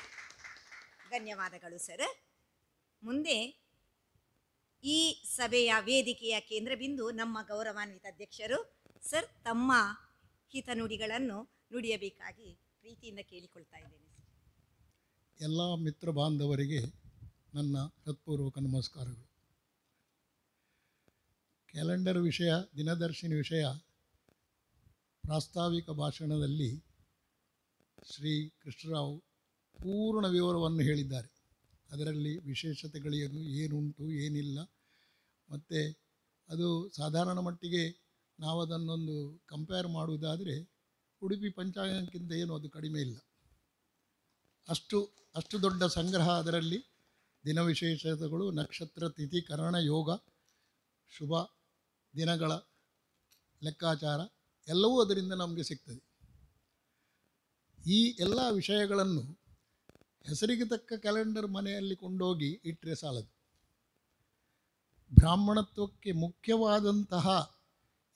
ಧನ್ಯವಾದಗಳು ಸರ್. ಮುಂದೆ ಈ ಸಭೆಯ ವೇದಿಕೆಯ ಕೇಂದ್ರಬಿಂದು ನಮ್ಮ ಗೌರವಾನ್ವಿತ ಅಧ್ಯಕ್ಷರು ಸರ್, ತಮ್ಮ ಹಿತನುಡಿಗಳನ್ನು ನುಡಿಯಬೇಕಾಗಿ ಪ್ರೀತಿಯಿಂದ ಕೇಳಿಕೊಳ್ತಾ ಇದ್ದೇನೆ. ಎಲ್ಲ ಮಿತ್ರ ಬಾಂಧವರಿಗೆ ನನ್ನ ಹೃತ್ಪೂರ್ವಕ ನಮಸ್ಕಾರಗಳು. ಕ್ಯಾಲೆಂಡರ್ ವಿಷಯ, ದಿನದರ್ಶಿನಿ ವಿಷಯ ಪ್ರಾಸ್ತಾವಿಕ ಭಾಷಣದಲ್ಲಿ ಶ್ರೀ ಕೃಷ್ಣರಾವ್ ಪೂರ್ಣ ವಿವರವನ್ನು ಹೇಳಿದ್ದಾರೆ. ಅದರಲ್ಲಿ ವಿಶೇಷತೆಗಳೇನು, ಏನುಂಟು ಏನಿಲ್ಲ, ಮತ್ತು ಅದು ಸಾಧಾರಣ ಮಟ್ಟಿಗೆ ನಾವು ಅದನ್ನೊಂದು ಕಂಪೇರ್ ಮಾಡುವುದಾದರೆ ಉಡುಪಿ ಪಂಚಾಂಗಕ್ಕಿಂತ ಏನು ಅದು ಕಡಿಮೆ ಇಲ್ಲ. ಅಷ್ಟು ದೊಡ್ಡ ಸಂಗ್ರಹ ಅದರಲ್ಲಿ. ದಿನ ವಿಶೇಷತೆಗಳು, ನಕ್ಷತ್ರ, ತಿಥಿ, ಕರಣ, ಯೋಗ, ಶುಭ ದಿನಗಳ ಲೆಕ್ಕಾಚಾರ ಎಲ್ಲವೂ ಅದರಿಂದ ನಮಗೆ ಸಿಗ್ತದೆ. ಈ ಎಲ್ಲ ವಿಷಯಗಳನ್ನು ಹೆಸರಿಗೆ ತಕ್ಕ ಕ್ಯಾಲೆಂಡರ್ ಮನೆಯಲ್ಲಿ ಕೊಂಡೋಗಿ ಇಟ್ಟರೆ ಸಾಲದು. ಬ್ರಾಹ್ಮಣತ್ವಕ್ಕೆ ಮುಖ್ಯವಾದಂತಹ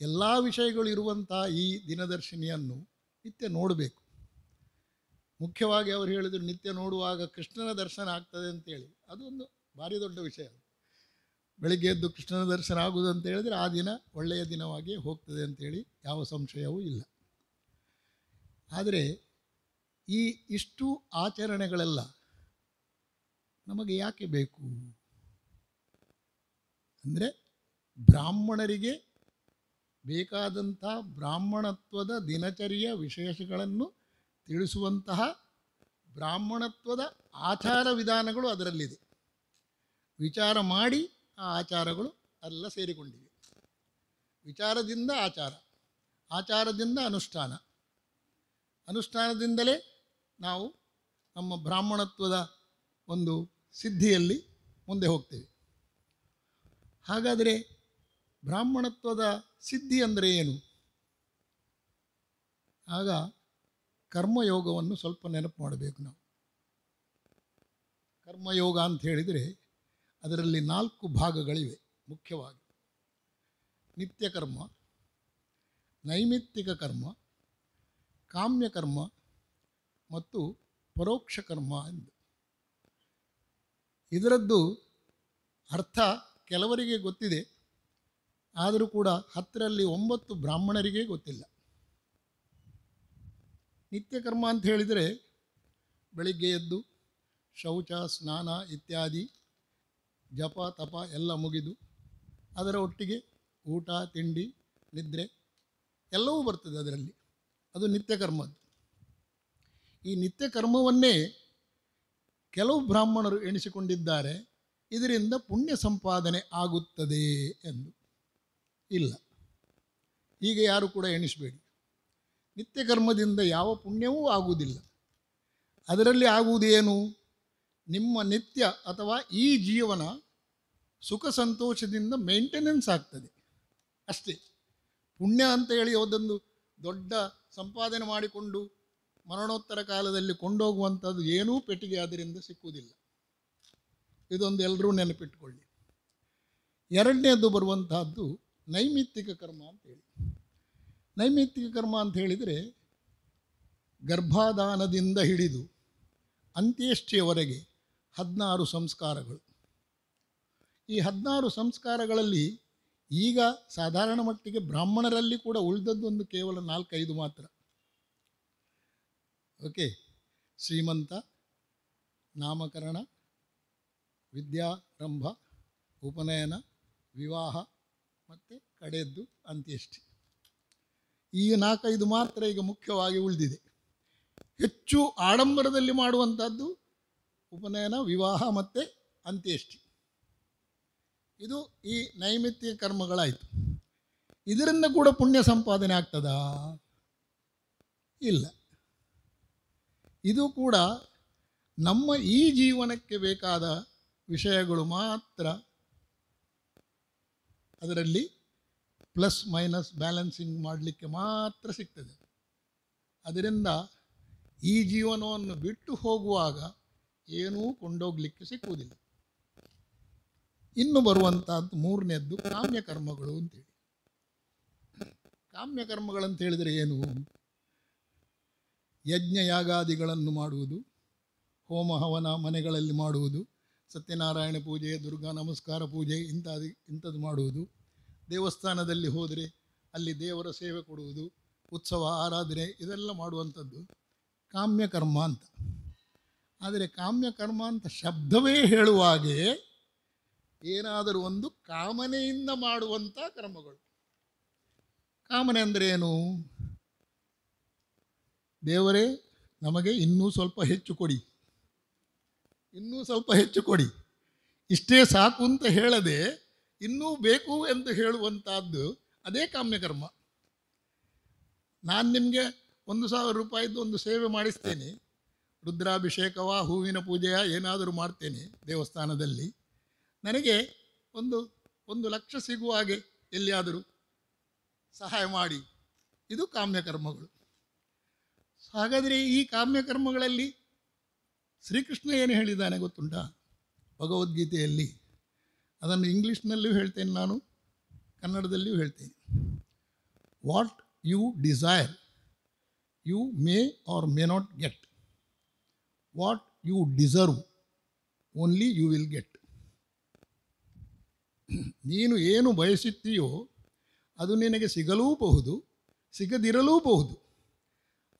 ಎಲ್ಲ ವಿಷಯಗಳು ಇರುವಂತಹ ಈ ದಿನದರ್ಶಿನಿಯನ್ನು ನಿತ್ಯ ನೋಡಬೇಕು. ಮುಖ್ಯವಾಗಿ ಅವರು ಹೇಳಿದರು, ನಿತ್ಯ ನೋಡುವಾಗ ಕೃಷ್ಣನ ದರ್ಶನ ಆಗ್ತದೆ ಅಂತೇಳಿ. ಅದೊಂದು ಭಾರಿ ದೊಡ್ಡ ವಿಷಯ. ಬೆಳಿಗ್ಗೆ ಎದ್ದು ಕೃಷ್ಣನ ದರ್ಶನ ಆಗುವುದು ಅಂತ ಹೇಳಿದರೆ ಆ ದಿನ ಒಳ್ಳೆಯ ದಿನವಾಗಿ ಹೋಗ್ತದೆ ಅಂತೇಳಿ ಯಾವ ಸಂಶಯವೂ ಇಲ್ಲ. ಆದರೆ ಇಷ್ಟು ಆಚರಣೆಗಳೆಲ್ಲ ನಮಗೆ ಯಾಕೆ ಬೇಕು ಅಂದರೆ, ಬ್ರಾಹ್ಮಣರಿಗೆ ಬೇಕಾದಂಥ ಬ್ರಾಹ್ಮಣತ್ವದ ದಿನಚರಿಯ ವಿಶೇಷಗಳನ್ನು ತಿಳಿಸುವಂತಹ ಬ್ರಾಹ್ಮಣತ್ವದ ಆಚಾರ ವಿಧಾನಗಳು ಅದರಲ್ಲಿದೆ. ವಿಚಾರ ಮಾಡಿ ಆ ಆಚಾರಗಳು ಎಲ್ಲ ಸೇರಿಕೊಂಡಿವೆ. ವಿಚಾರದಿಂದ ಆಚಾರ, ಆಚಾರದಿಂದ ಅನುಷ್ಠಾನ, ಅನುಷ್ಠಾನದಿಂದಲೇ ನಾವು ನಮ್ಮ ಬ್ರಾಹ್ಮಣತ್ವದ ಒಂದು ಸಿದ್ಧಿಯಲ್ಲಿ ಮುಂದೆ ಹೋಗ್ತೇವೆ. ಹಾಗಾದರೆ ಬ್ರಾಹ್ಮಣತ್ವದ ಸಿದ್ಧಿ ಅಂದರೆ ಏನು? ಆಗ ಕರ್ಮಯೋಗವನ್ನು ಸ್ವಲ್ಪ ನೆನಪು ಮಾಡಬೇಕು ನಾವು. ಕರ್ಮಯೋಗ ಅಂತ ಹೇಳಿದರೆ ಅದರಲ್ಲಿ 4 ಭಾಗಗಳಿವೆ ಮುಖ್ಯವಾಗಿ. ನಿತ್ಯ ಕರ್ಮ, ನೈಮಿತ್ತಿಕ ಕರ್ಮ, ಕಾಮ್ಯಕರ್ಮ ಮತ್ತು ಪರೋಕ್ಷ ಕರ್ಮ ಎಂದು. ಇದರದ್ದು ಅರ್ಥ ಕೆಲವರಿಗೆ ಗೊತ್ತಿದೆ, ಆದರೂ ಕೂಡ 10ರಲ್ಲಿ 9 ಬ್ರಾಹ್ಮಣರಿಗೆ ಗೊತ್ತಿಲ್ಲ. ನಿತ್ಯ ಕರ್ಮ ಅಂತ ಹೇಳಿದರೆ ಬೆಳಿಗ್ಗೆ ಎದ್ದು ಶೌಚ, ಸ್ನಾನ ಇತ್ಯಾದಿ ಜಪ ತಪ ಎಲ್ಲ ಮುಗಿದು ಅದರ ಒಟ್ಟಿಗೆ ಊಟ ತಿಂಡಿ ನಿದ್ರೆ ಎಲ್ಲವೂ ಬರ್ತದೆ ಅದರಲ್ಲಿ. ಅದು ನಿತ್ಯ ಕರ್ಮ. ಈ ನಿತ್ಯ ಕರ್ಮವನ್ನೇ ಕೆಲವು ಬ್ರಾಹ್ಮಣರು ಎಣಿಸಿಕೊಂಡಿದ್ದಾರೆ, ಇದರಿಂದ ಪುಣ್ಯ ಸಂಪಾದನೆ ಆಗುತ್ತದೆ ಎಂದು. ಇಲ್ಲ, ಹೀಗೆ ಯಾರು ಕೂಡ ಎಣಿಸಬೇಡಿ. ನಿತ್ಯ ಕರ್ಮದಿಂದ ಯಾವ ಪುಣ್ಯವೂ ಆಗುವುದಿಲ್ಲ. ಅದರಲ್ಲಿ ಆಗುವುದೇನು? ನಿಮ್ಮ ನಿತ್ಯ ಅಥವಾ ಈ ಜೀವನ ಸುಖ ಸಂತೋಷದಿಂದ ಮೇಂಟೆನೆನ್ಸ್ ಆಗ್ತದೆ ಅಷ್ಟೇ. ಪುಣ್ಯ ಅಂತ ಹೇಳಿ ಅದೊಂದು ದೊಡ್ಡ ಸಂಪಾದನೆ ಮಾಡಿಕೊಂಡು ಮರಣೋತ್ತರ ಕಾಲದಲ್ಲಿ ಕೊಂಡೋಗುವಂಥದ್ದು ಏನೂ ಪೆಟ್ಟಿಗೆ ಅದರಿಂದ ಸಿಕ್ಕುವುದಿಲ್ಲ. ಇದೊಂದು ಎಲ್ಲರೂ ನೆನಪಿಟ್ಟುಕೊಳ್ಳಿ. ಎರಡನೇದು ಬರುವಂತಹದ್ದು ನೈಮಿತ್ತಿಕ ಕರ್ಮ ಅಂತೇಳಿ. ನೈಮಿತ್ತಿಕ ಕರ್ಮ ಅಂತ ಹೇಳಿದರೆ ಗರ್ಭಾಧಾನದಿಂದ ಹಿಡಿದು ಅಂತ್ಯೇಷ್ಟಿಯವರೆಗೆ 16 ಸಂಸ್ಕಾರಗಳು. ಈ 16 ಸಂಸ್ಕಾರಗಳಲ್ಲಿ ಈಗ ಸಾಧಾರಣ ಮಟ್ಟಿಗೆ ಬ್ರಾಹ್ಮಣರಲ್ಲಿ ಕೂಡ ಉಳಿದದ್ದೊಂದು ಕೇವಲ 4-5 ಮಾತ್ರ. ಓಕೆ, ಶ್ರೀಮಂತ, ನಾಮಕರಣ, ವಿದ್ಯಾರಂಭ, ಉಪನಯನ, ವಿವಾಹ ಮತ್ತು ಕಡೆಯದ್ದು ಅಂತ್ಯಷ್ಟಿ. ಈ 4-5 ಮಾತ್ರ ಈಗ ಮುಖ್ಯವಾಗಿ ಉಳಿದಿದೆ. ಹೆಚ್ಚು ಆಡಂಬರದಲ್ಲಿ ಮಾಡುವಂಥದ್ದು ಉಪನಯನ, ವಿವಾಹ ಮತ್ತು ಅಂತ್ಯಷ್ಟಿ. ಇದು ಈ ನೈಮಿತ್ತಿಕ ಕರ್ಮಗಳಾಯಿತು. ಇದರಿಂದ ಕೂಡ ಪುಣ್ಯ ಸಂಪಾದನೆ ಆಗ್ತದಾ? ಇಲ್ಲ. ಇದು ಕೂಡ ನಮ್ಮ ಈ ಜೀವನಕ್ಕೆ ಬೇಕಾದ ವಿಷಯಗಳು ಮಾತ್ರ ಅದರಲ್ಲಿ ಪ್ಲಸ್ ಮೈನಸ್ ಬ್ಯಾಲೆನ್ಸಿಂಗ್ ಮಾಡಲಿಕ್ಕೆ ಮಾತ್ರ ಸಿಗ್ತದೆ. ಅದರಿಂದ ಈ ಜೀವನವನ್ನು ಬಿಟ್ಟು ಹೋಗುವಾಗ ಏನೂ ಕೊಂಡೋಗಲಿಕ್ಕೆ ಸಿಕ್ಕುವುದಿಲ್ಲ. ಇನ್ನು ಬರುವಂಥದ್ದು 3ನೇದ್ದು ಕಾಮ್ಯಕರ್ಮಗಳು ಅಂತೇಳಿ. ಕಾಮ್ಯಕರ್ಮಗಳಂತ ಹೇಳಿದರೆ ಏನು? ಯಜ್ಞ ಯಾಗಾದಿಗಳನ್ನು ಮಾಡುವುದು, ಹೋಮ ಹವನ ಮನೆಗಳಲ್ಲಿ ಮಾಡುವುದು, ಸತ್ಯನಾರಾಯಣ ಪೂಜೆ, ದುರ್ಗಾ ನಮಸ್ಕಾರ ಪೂಜೆ ಇಂಥದ್ದು ಮಾಡುವುದು, ದೇವಸ್ಥಾನದಲ್ಲಿ ಹೋದರೆ ಅಲ್ಲಿ ದೇವರ ಸೇವೆ ಕೊಡುವುದು, ಉತ್ಸವ ಆರಾಧನೆ ಇದೆಲ್ಲ ಮಾಡುವಂಥದ್ದು ಕಾಮ್ಯಕರ್ಮ ಅಂತ. ಆದರೆ ಕಾಮ್ಯಕರ್ಮ ಅಂತ ಶಬ್ದವೇ ಹೇಳುವಾಗೆ ಏನಾದರೂ ಒಂದು ಕಾಮನೆಯಿಂದ ಮಾಡುವಂಥ ಕರ್ಮಗಳು. ಕಾಮನೆ ಅಂದರೆ ಏನು? ದೇವರೇ ನಮಗೆ ಇನ್ನೂ ಸ್ವಲ್ಪ ಹೆಚ್ಚು ಕೊಡಿ, ಇನ್ನೂ ಸ್ವಲ್ಪ ಹೆಚ್ಚು ಕೊಡಿ, ಇಷ್ಟೇ ಸಾಕು ಅಂತ ಹೇಳದೆ ಇನ್ನೂ ಬೇಕು ಎಂದು ಹೇಳುವಂಥದ್ದು ಅದೇ ಕಾಮ್ಯಕರ್ಮ. ನಾನು ನಿಮಗೆ 1,000 ರೂಪಾಯಿದ್ದು ಒಂದು ಸೇವೆ ಮಾಡಿಸ್ತೇನೆ, ರುದ್ರಾಭಿಷೇಕವ ಹೂವಿನ ಪೂಜೆಯ ಏನಾದರೂ ಮಾಡ್ತೇನೆ ದೇವಸ್ಥಾನದಲ್ಲಿ, ನನಗೆ 1 ಲಕ್ಷ ಸಿಗುವ ಹಾಗೆ ಎಲ್ಲಿಯಾದರೂ ಸಹಾಯ ಮಾಡಿ. ಇದು ಕಾಮ್ಯಕರ್ಮಗಳು. ಹಾಗಾದರೆ ಈ ಕಾಮ್ಯಕರ್ಮಗಳಲ್ಲಿ ಶ್ರೀಕೃಷ್ಣ ಏನು ಹೇಳಿದ್ದಾನೆ ಗೊತ್ತುಂಟಾ? ಭಗವದ್ಗೀತೆಯಲ್ಲಿ ಅದನ್ನು ಇಂಗ್ಲೀಷ್ನಲ್ಲಿಯೂ ಹೇಳ್ತೇನೆ, ನಾನು ಕನ್ನಡದಲ್ಲಿಯೂ ಹೇಳ್ತೇನೆ. What you desire you may or may not get, what you deserve only you will get. ನೀನು ಏನು ಬಯಸುತ್ತೀಯೋ ಅದು ನಿನಗೆ ಸಿಗಲೂಬಹುದು, ಸಿಗದಿರಲೂಬಹುದು.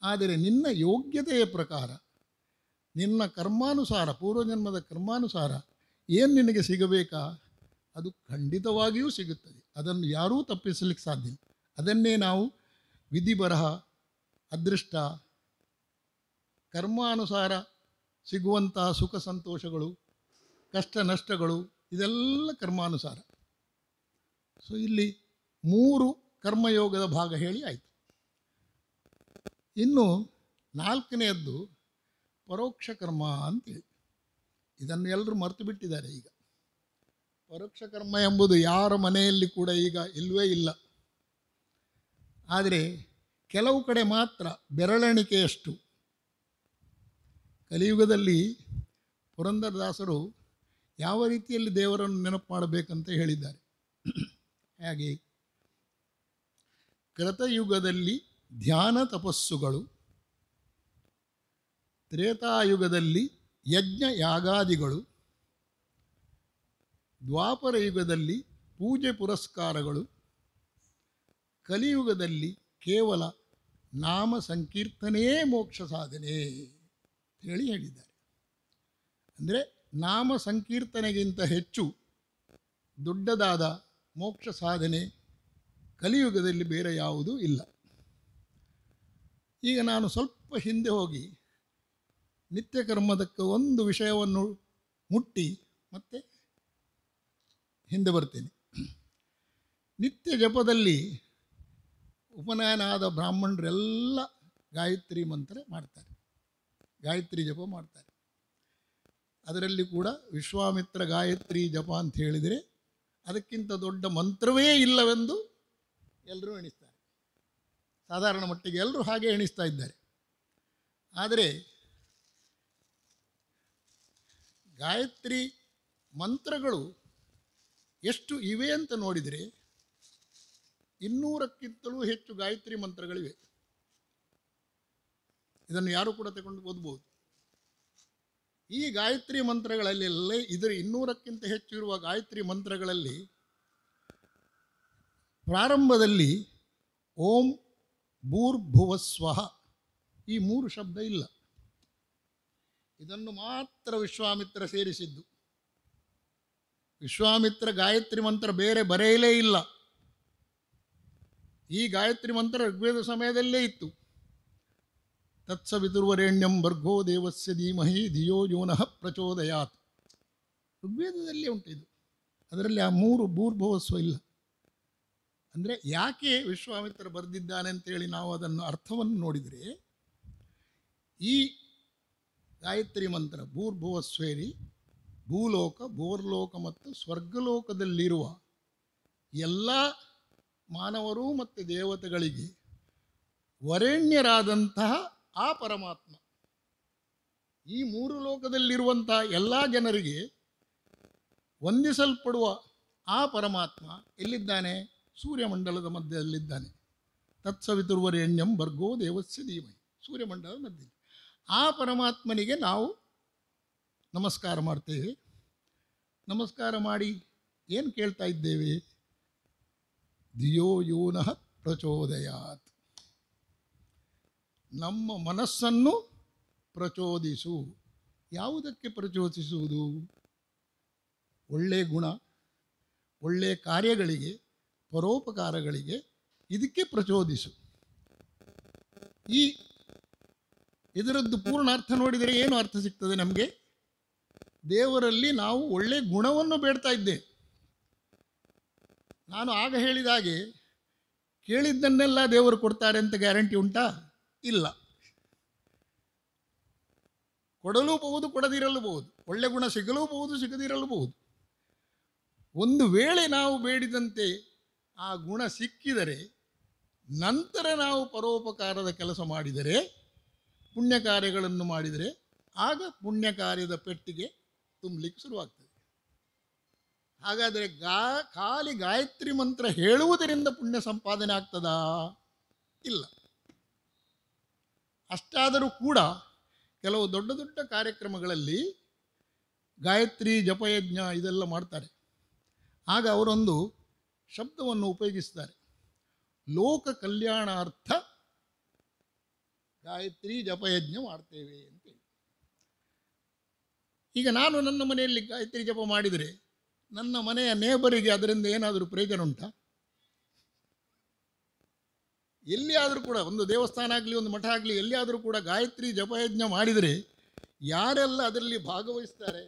ಆದರೆ ನಿನ್ನ ಯೋಗ್ಯತೆಯ ಪ್ರಕಾರ, ನಿನ್ನ ಕರ್ಮಾನುಸಾರ, ಪೂರ್ವಜನ್ಮದ ಕರ್ಮಾನುಸಾರ ಏನು ನಿನಗೆ ಸಿಗಬೇಕಾ ಅದು ಖಂಡಿತವಾಗಿಯೂ ಸಿಗುತ್ತದೆ. ಅದನ್ನು ಯಾರೂ ತಪ್ಪಿಸಲಿಕ್ಕೆ ಸಾಧ್ಯ ಇಲ್ಲ. ಅದನ್ನೇ ನಾವು ವಿಧಿ ಬರಹ, ಅದೃಷ್ಟ, ಕರ್ಮಾನುಸಾರ ಸಿಗುವಂತಹ ಸುಖ ಸಂತೋಷಗಳು, ಕಷ್ಟ ನಷ್ಟಗಳು ಇದೆಲ್ಲ ಕರ್ಮಾನುಸಾರ. ಸೊ ಇಲ್ಲಿ 3 ಕರ್ಮಯೋಗದ ಭಾಗ ಹೇಳಿ ಆಯಿತು. ಇನ್ನು 4ನೇದ್ದು ಪರೋಕ್ಷ ಕರ್ಮ ಅಂತೇಳಿ. ಇದನ್ನು ಎಲ್ಲರೂ ಮರೆತು ಬಿಟ್ಟಿದ್ದಾರೆ ಈಗ. ಪರೋಕ್ಷ ಕರ್ಮ ಎಂಬುದು ಯಾರ ಮನೆಯಲ್ಲಿ ಕೂಡ ಈಗ ಇಲ್ಲವೇ ಇಲ್ಲ. ಆದರೆ ಕೆಲವು ಕಡೆ ಮಾತ್ರ ಬೆರಳೆಣಿಕೆಯಷ್ಟು. ಕಲಿಯುಗದಲ್ಲಿ ಪುರಂದರದಾಸರು ಯಾವ ರೀತಿಯಲ್ಲಿ ದೇವರನ್ನು ನೆನಪು ಮಾಡಬೇಕಂತ ಹೇಳಿದ್ದಾರೆ. ಹಾಗೆ ಕೃತಯುಗದಲ್ಲಿ ಧ್ಯಾನ ತಪಸ್ಸುಗಳು, ತ್ರೇತಾಯುಗದಲ್ಲಿ ಯಜ್ಞ ಯಾಗಾದಿಗಳು, ದ್ವಾಪರ ಯುಗದಲ್ಲಿ ಪೂಜೆ ಪುರಸ್ಕಾರಗಳು, ಕಲಿಯುಗದಲ್ಲಿ ಕೇವಲ ನಾಮ ಸಂಕೀರ್ತನೆಯೇ ಮೋಕ್ಷ ಸಾಧನೆ ಹೇಳಿ ಹೇಳಿದ್ದಾರೆ. ಅಂದರೆ ನಾಮ ಸಂಕೀರ್ತನೆಗಿಂತ ಹೆಚ್ಚು ದೊಡ್ಡದಾದ ಮೋಕ್ಷ ಸಾಧನೆ ಕಲಿಯುಗದಲ್ಲಿ ಬೇರೆ ಯಾವುದೂ ಇಲ್ಲ. ಈಗ ನಾನು ಸ್ವಲ್ಪ ಹಿಂದೆ ಹೋಗಿ ನಿತ್ಯ ಕರ್ಮದಕ್ಕೆ ಒಂದು ವಿಷಯವನ್ನು ಮುಟ್ಟಿ ಮತ್ತೆ ಹಿಂದೆ ಬರ್ತೇನೆ. ನಿತ್ಯ ಜಪದಲ್ಲಿ ಉಪನಯನ ಆದ ಬ್ರಾಹ್ಮಣರೆಲ್ಲ ಗಾಯತ್ರಿ ಮಂತ್ರ ಮಾಡ್ತಾರೆ, ಗಾಯತ್ರಿ ಜಪ ಮಾಡ್ತಾರೆ. ಅದರಲ್ಲಿ ಕೂಡ ವಿಶ್ವಾಮಿತ್ರ ಗಾಯತ್ರಿ ಜಪ ಅಂತ ಹೇಳಿದರೆ ಅದಕ್ಕಿಂತ ದೊಡ್ಡ ಮಂತ್ರವೇ ಇಲ್ಲವೆಂದು ಎಲ್ಲರೂ ಎಣಿಸ್ತಾರೆ. ಸಾಧಾರಣ ಮಟ್ಟಿಗೆ ಎಲ್ಲರೂ ಹಾಗೆ ಎಣಿಸ್ತಾ ಇದ್ದಾರೆ. ಆದರೆ ಗಾಯತ್ರಿ ಮಂತ್ರಗಳು ಎಷ್ಟು ಇವೆ ಅಂತ ನೋಡಿದರೆ 200ಕ್ಕಿಂತಲೂ ಹೆಚ್ಚು ಗಾಯತ್ರಿ ಮಂತ್ರಗಳಿವೆ. ಇದನ್ನು ಯಾರು ಕೂಡ ತಗೊಂಡು ಓದ್ಬೋದು. ಈ ಗಾಯತ್ರಿ ಮಂತ್ರಗಳಲ್ಲೆಲ್ಲ ಇದರ 200ಕ್ಕಿಂತ ಹೆಚ್ಚು ಇರುವ ಗಾಯತ್ರಿ ಮಂತ್ರಗಳಲ್ಲಿ ಪ್ರಾರಂಭದಲ್ಲಿ ಓಂ ಭೂರ್ಭುವಸ್ವಃ ಈ 3 ಶಬ್ದ ಇಲ್ಲ. ಇದನ್ನು ಮಾತ್ರ ವಿಶ್ವಾಮಿತ್ರ ಸೇರಿಸಿದ್ದು. ವಿಶ್ವಾಮಿತ್ರ ಗಾಯತ್ರಿ ಮಂತ್ರ ಬೇರೆ ಬರೆಯಲೇ ಇಲ್ಲ. ಈ ಗಾಯತ್ರಿ ಮಂತ್ರ ಋಗ್ವೇದ ಸಮಯದಲ್ಲೇ ಇತ್ತು. ತತ್ಸವಿತುರ್ವರೆಣ್ಯಂ ಭರ್ಗೋ ದೇವಸ್ಯ ಧೀಮಹಿ ಧಿಯೋ ಯೋ ನಃ ಪ್ರಚೋದಯಾತ್. ಋಗ್ವೇದದಲ್ಲೇ ಉಂಟಿದು. ಅದರಲ್ಲಿ ಆ 3 ಭೂರ್ಭುವಸ್ವ ಇಲ್ಲ. ಅಂದರೆ ಯಾಕೆ ವಿಶ್ವಾಮಿತ್ರ ಬರೆದಿದ್ದಾನೆ ಅಂತೇಳಿ ನಾವು ಅದನ್ನು ಅರ್ಥವನ್ನು ನೋಡಿದರೆ, ಈ ಗಾಯತ್ರಿ ಮಂತ್ರ ಭೂರ್ಭುವಸ್ವೇರಿ ಭೂಲೋಕ, ಭೂರ್ಲೋಕ ಮತ್ತು ಸ್ವರ್ಗಲೋಕದಲ್ಲಿರುವ ಎಲ್ಲ ಮಾನವರು ಮತ್ತು ದೇವತೆಗಳಿಗೆ ವರೆಣ್ಯರಾದಂತಹ ಆ ಪರಮಾತ್ಮ, ಈ 3 ಲೋಕದಲ್ಲಿರುವಂತಹ ಎಲ್ಲ ಜನರಿಗೆ ವಂದಿಸಲ್ಪಡುವ ಆ ಪರಮಾತ್ಮ ಎಲ್ಲಿದ್ದಾನೆ? ಸೂರ್ಯಮಂಡಲದ ಮಧ್ಯದಲ್ಲಿದ್ದಾನೆ. ತತ್ಸವಿತುರ್ವರೆಣ್ಯಂ ಭರ್ಗೋ ದೇವಸ್ಯ ಧೀಮಹಿ, ಸೂರ್ಯಮಂಡಲದ ಮಧ್ಯೆ. ಆ ಪರಮಾತ್ಮನಿಗೆ ನಾವು ನಮಸ್ಕಾರ ಮಾಡ್ತೇವೆ. ನಮಸ್ಕಾರ ಮಾಡಿ ಏನು ಕೇಳ್ತಾ ಇದ್ದೇವೆ? ಧಿಯೋ ಯೋ ನಃ ಪ್ರಚೋದಯಾತ್, ನಮ್ಮ ಮನಸ್ಸನ್ನು ಪ್ರಚೋದಿಸು. ಯಾವುದಕ್ಕೆ ಪ್ರಚೋದಿಸುವುದು? ಒಳ್ಳೆಯ ಗುಣ, ಒಳ್ಳೆಯ ಕಾರ್ಯಗಳಿಗೆ, ಪರೋಪಕಾರಗಳಿಗೆ, ಇದಕ್ಕೆ ಪ್ರಚೋದಿಸು. ಇದರದ್ದು ಪೂರ್ಣ ಅರ್ಥ ನೋಡಿದರೆ ಏನು ಅರ್ಥ ಸಿಗ್ತದೆ ನಮಗೆ? ದೇವರಲ್ಲಿ ನಾವು ಒಳ್ಳೆಯ ಗುಣವನ್ನು ಬೇಡ್ತಾ ಇದ್ದೇವೆ. ನಾನು ಆಗ ಹೇಳಿದ ಹಾಗೆ ಕೇಳಿದ್ದನ್ನೆಲ್ಲ ದೇವರು ಕೊಡ್ತಾರೆ ಅಂತ ಗ್ಯಾರಂಟಿ ಉಂಟಾ? ಇಲ್ಲ. ಕೊಡಲೂಬಹುದು, ಕೊಡದಿರಲೂಬಹುದು. ಒಳ್ಳೆ ಗುಣ ಸಿಗಲೂಬಹುದು, ಸಿಗದಿರಲೂಬಹುದು. ಒಂದು ವೇಳೆ ನಾವು ಬೇಡಿದಂತೆ ಆ ಗುಣ ಸಿಕ್ಕಿದರೆ, ನಂತರ ನಾವು ಪರೋಪಕಾರದ ಕೆಲಸ ಮಾಡಿದರೆ, ಪುಣ್ಯ ಕಾರ್ಯಗಳನ್ನು ಮಾಡಿದರೆ, ಆಗ ಪುಣ್ಯ ಕಾರ್ಯದ ಪೆಟ್ಟಿಗೆ ತುಂಬಲಿಕ್ಕೆ ಶುರುವಾಗ್ತದೆ. ಹಾಗಾದರೆ ಖಾಲಿ ಗಾಯತ್ರಿ ಮಂತ್ರ ಹೇಳುವುದರಿಂದ ಪುಣ್ಯ ಸಂಪಾದನೆ ಆಗ್ತದಾ? ಇಲ್ಲ. ಅಷ್ಟಾದರೂ ಕೂಡ ಕೆಲವು ದೊಡ್ಡ ದೊಡ್ಡ ಕಾರ್ಯಕ್ರಮಗಳಲ್ಲಿ ಗಾಯತ್ರಿ ಜಪಯಜ್ಞ ಇದೆಲ್ಲ ಮಾಡ್ತಾರೆ. ಆಗ ಅವರೊಂದು ಶಬ್ದವನ್ನು ಉಪಯೋಗಿಸ್ತಾರೆ, ಲೋಕ ಕಲ್ಯಾಣಾರ್ಥ ಗಾಯತ್ರಿ ಜಪಯಜ್ಞ ಮಾಡ್ತೇವೆ ಅಂತೇಳಿ. ಈಗ ನಾನು ನನ್ನ ಮನೆಯಲ್ಲಿ ಗಾಯತ್ರಿ ಜಪ ಮಾಡಿದರೆ ನನ್ನ ಮನೆಯ ನೇಬರಿಗೆ ಅದರಿಂದ ಏನಾದರೂ ಪ್ರಯೋಜನ ಉಂಟಾ? ಎಲ್ಲಿಯಾದರೂ ಕೂಡ, ಒಂದು ದೇವಸ್ಥಾನ ಆಗಲಿ, ಒಂದು ಮಠ ಆಗಲಿ, ಎಲ್ಲಿಯಾದರೂ ಕೂಡ ಗಾಯತ್ರಿ ಜಪಯಜ್ಞ ಮಾಡಿದರೆ ಯಾರೆಲ್ಲ ಅದರಲ್ಲಿ ಭಾಗವಹಿಸ್ತಾರೆ,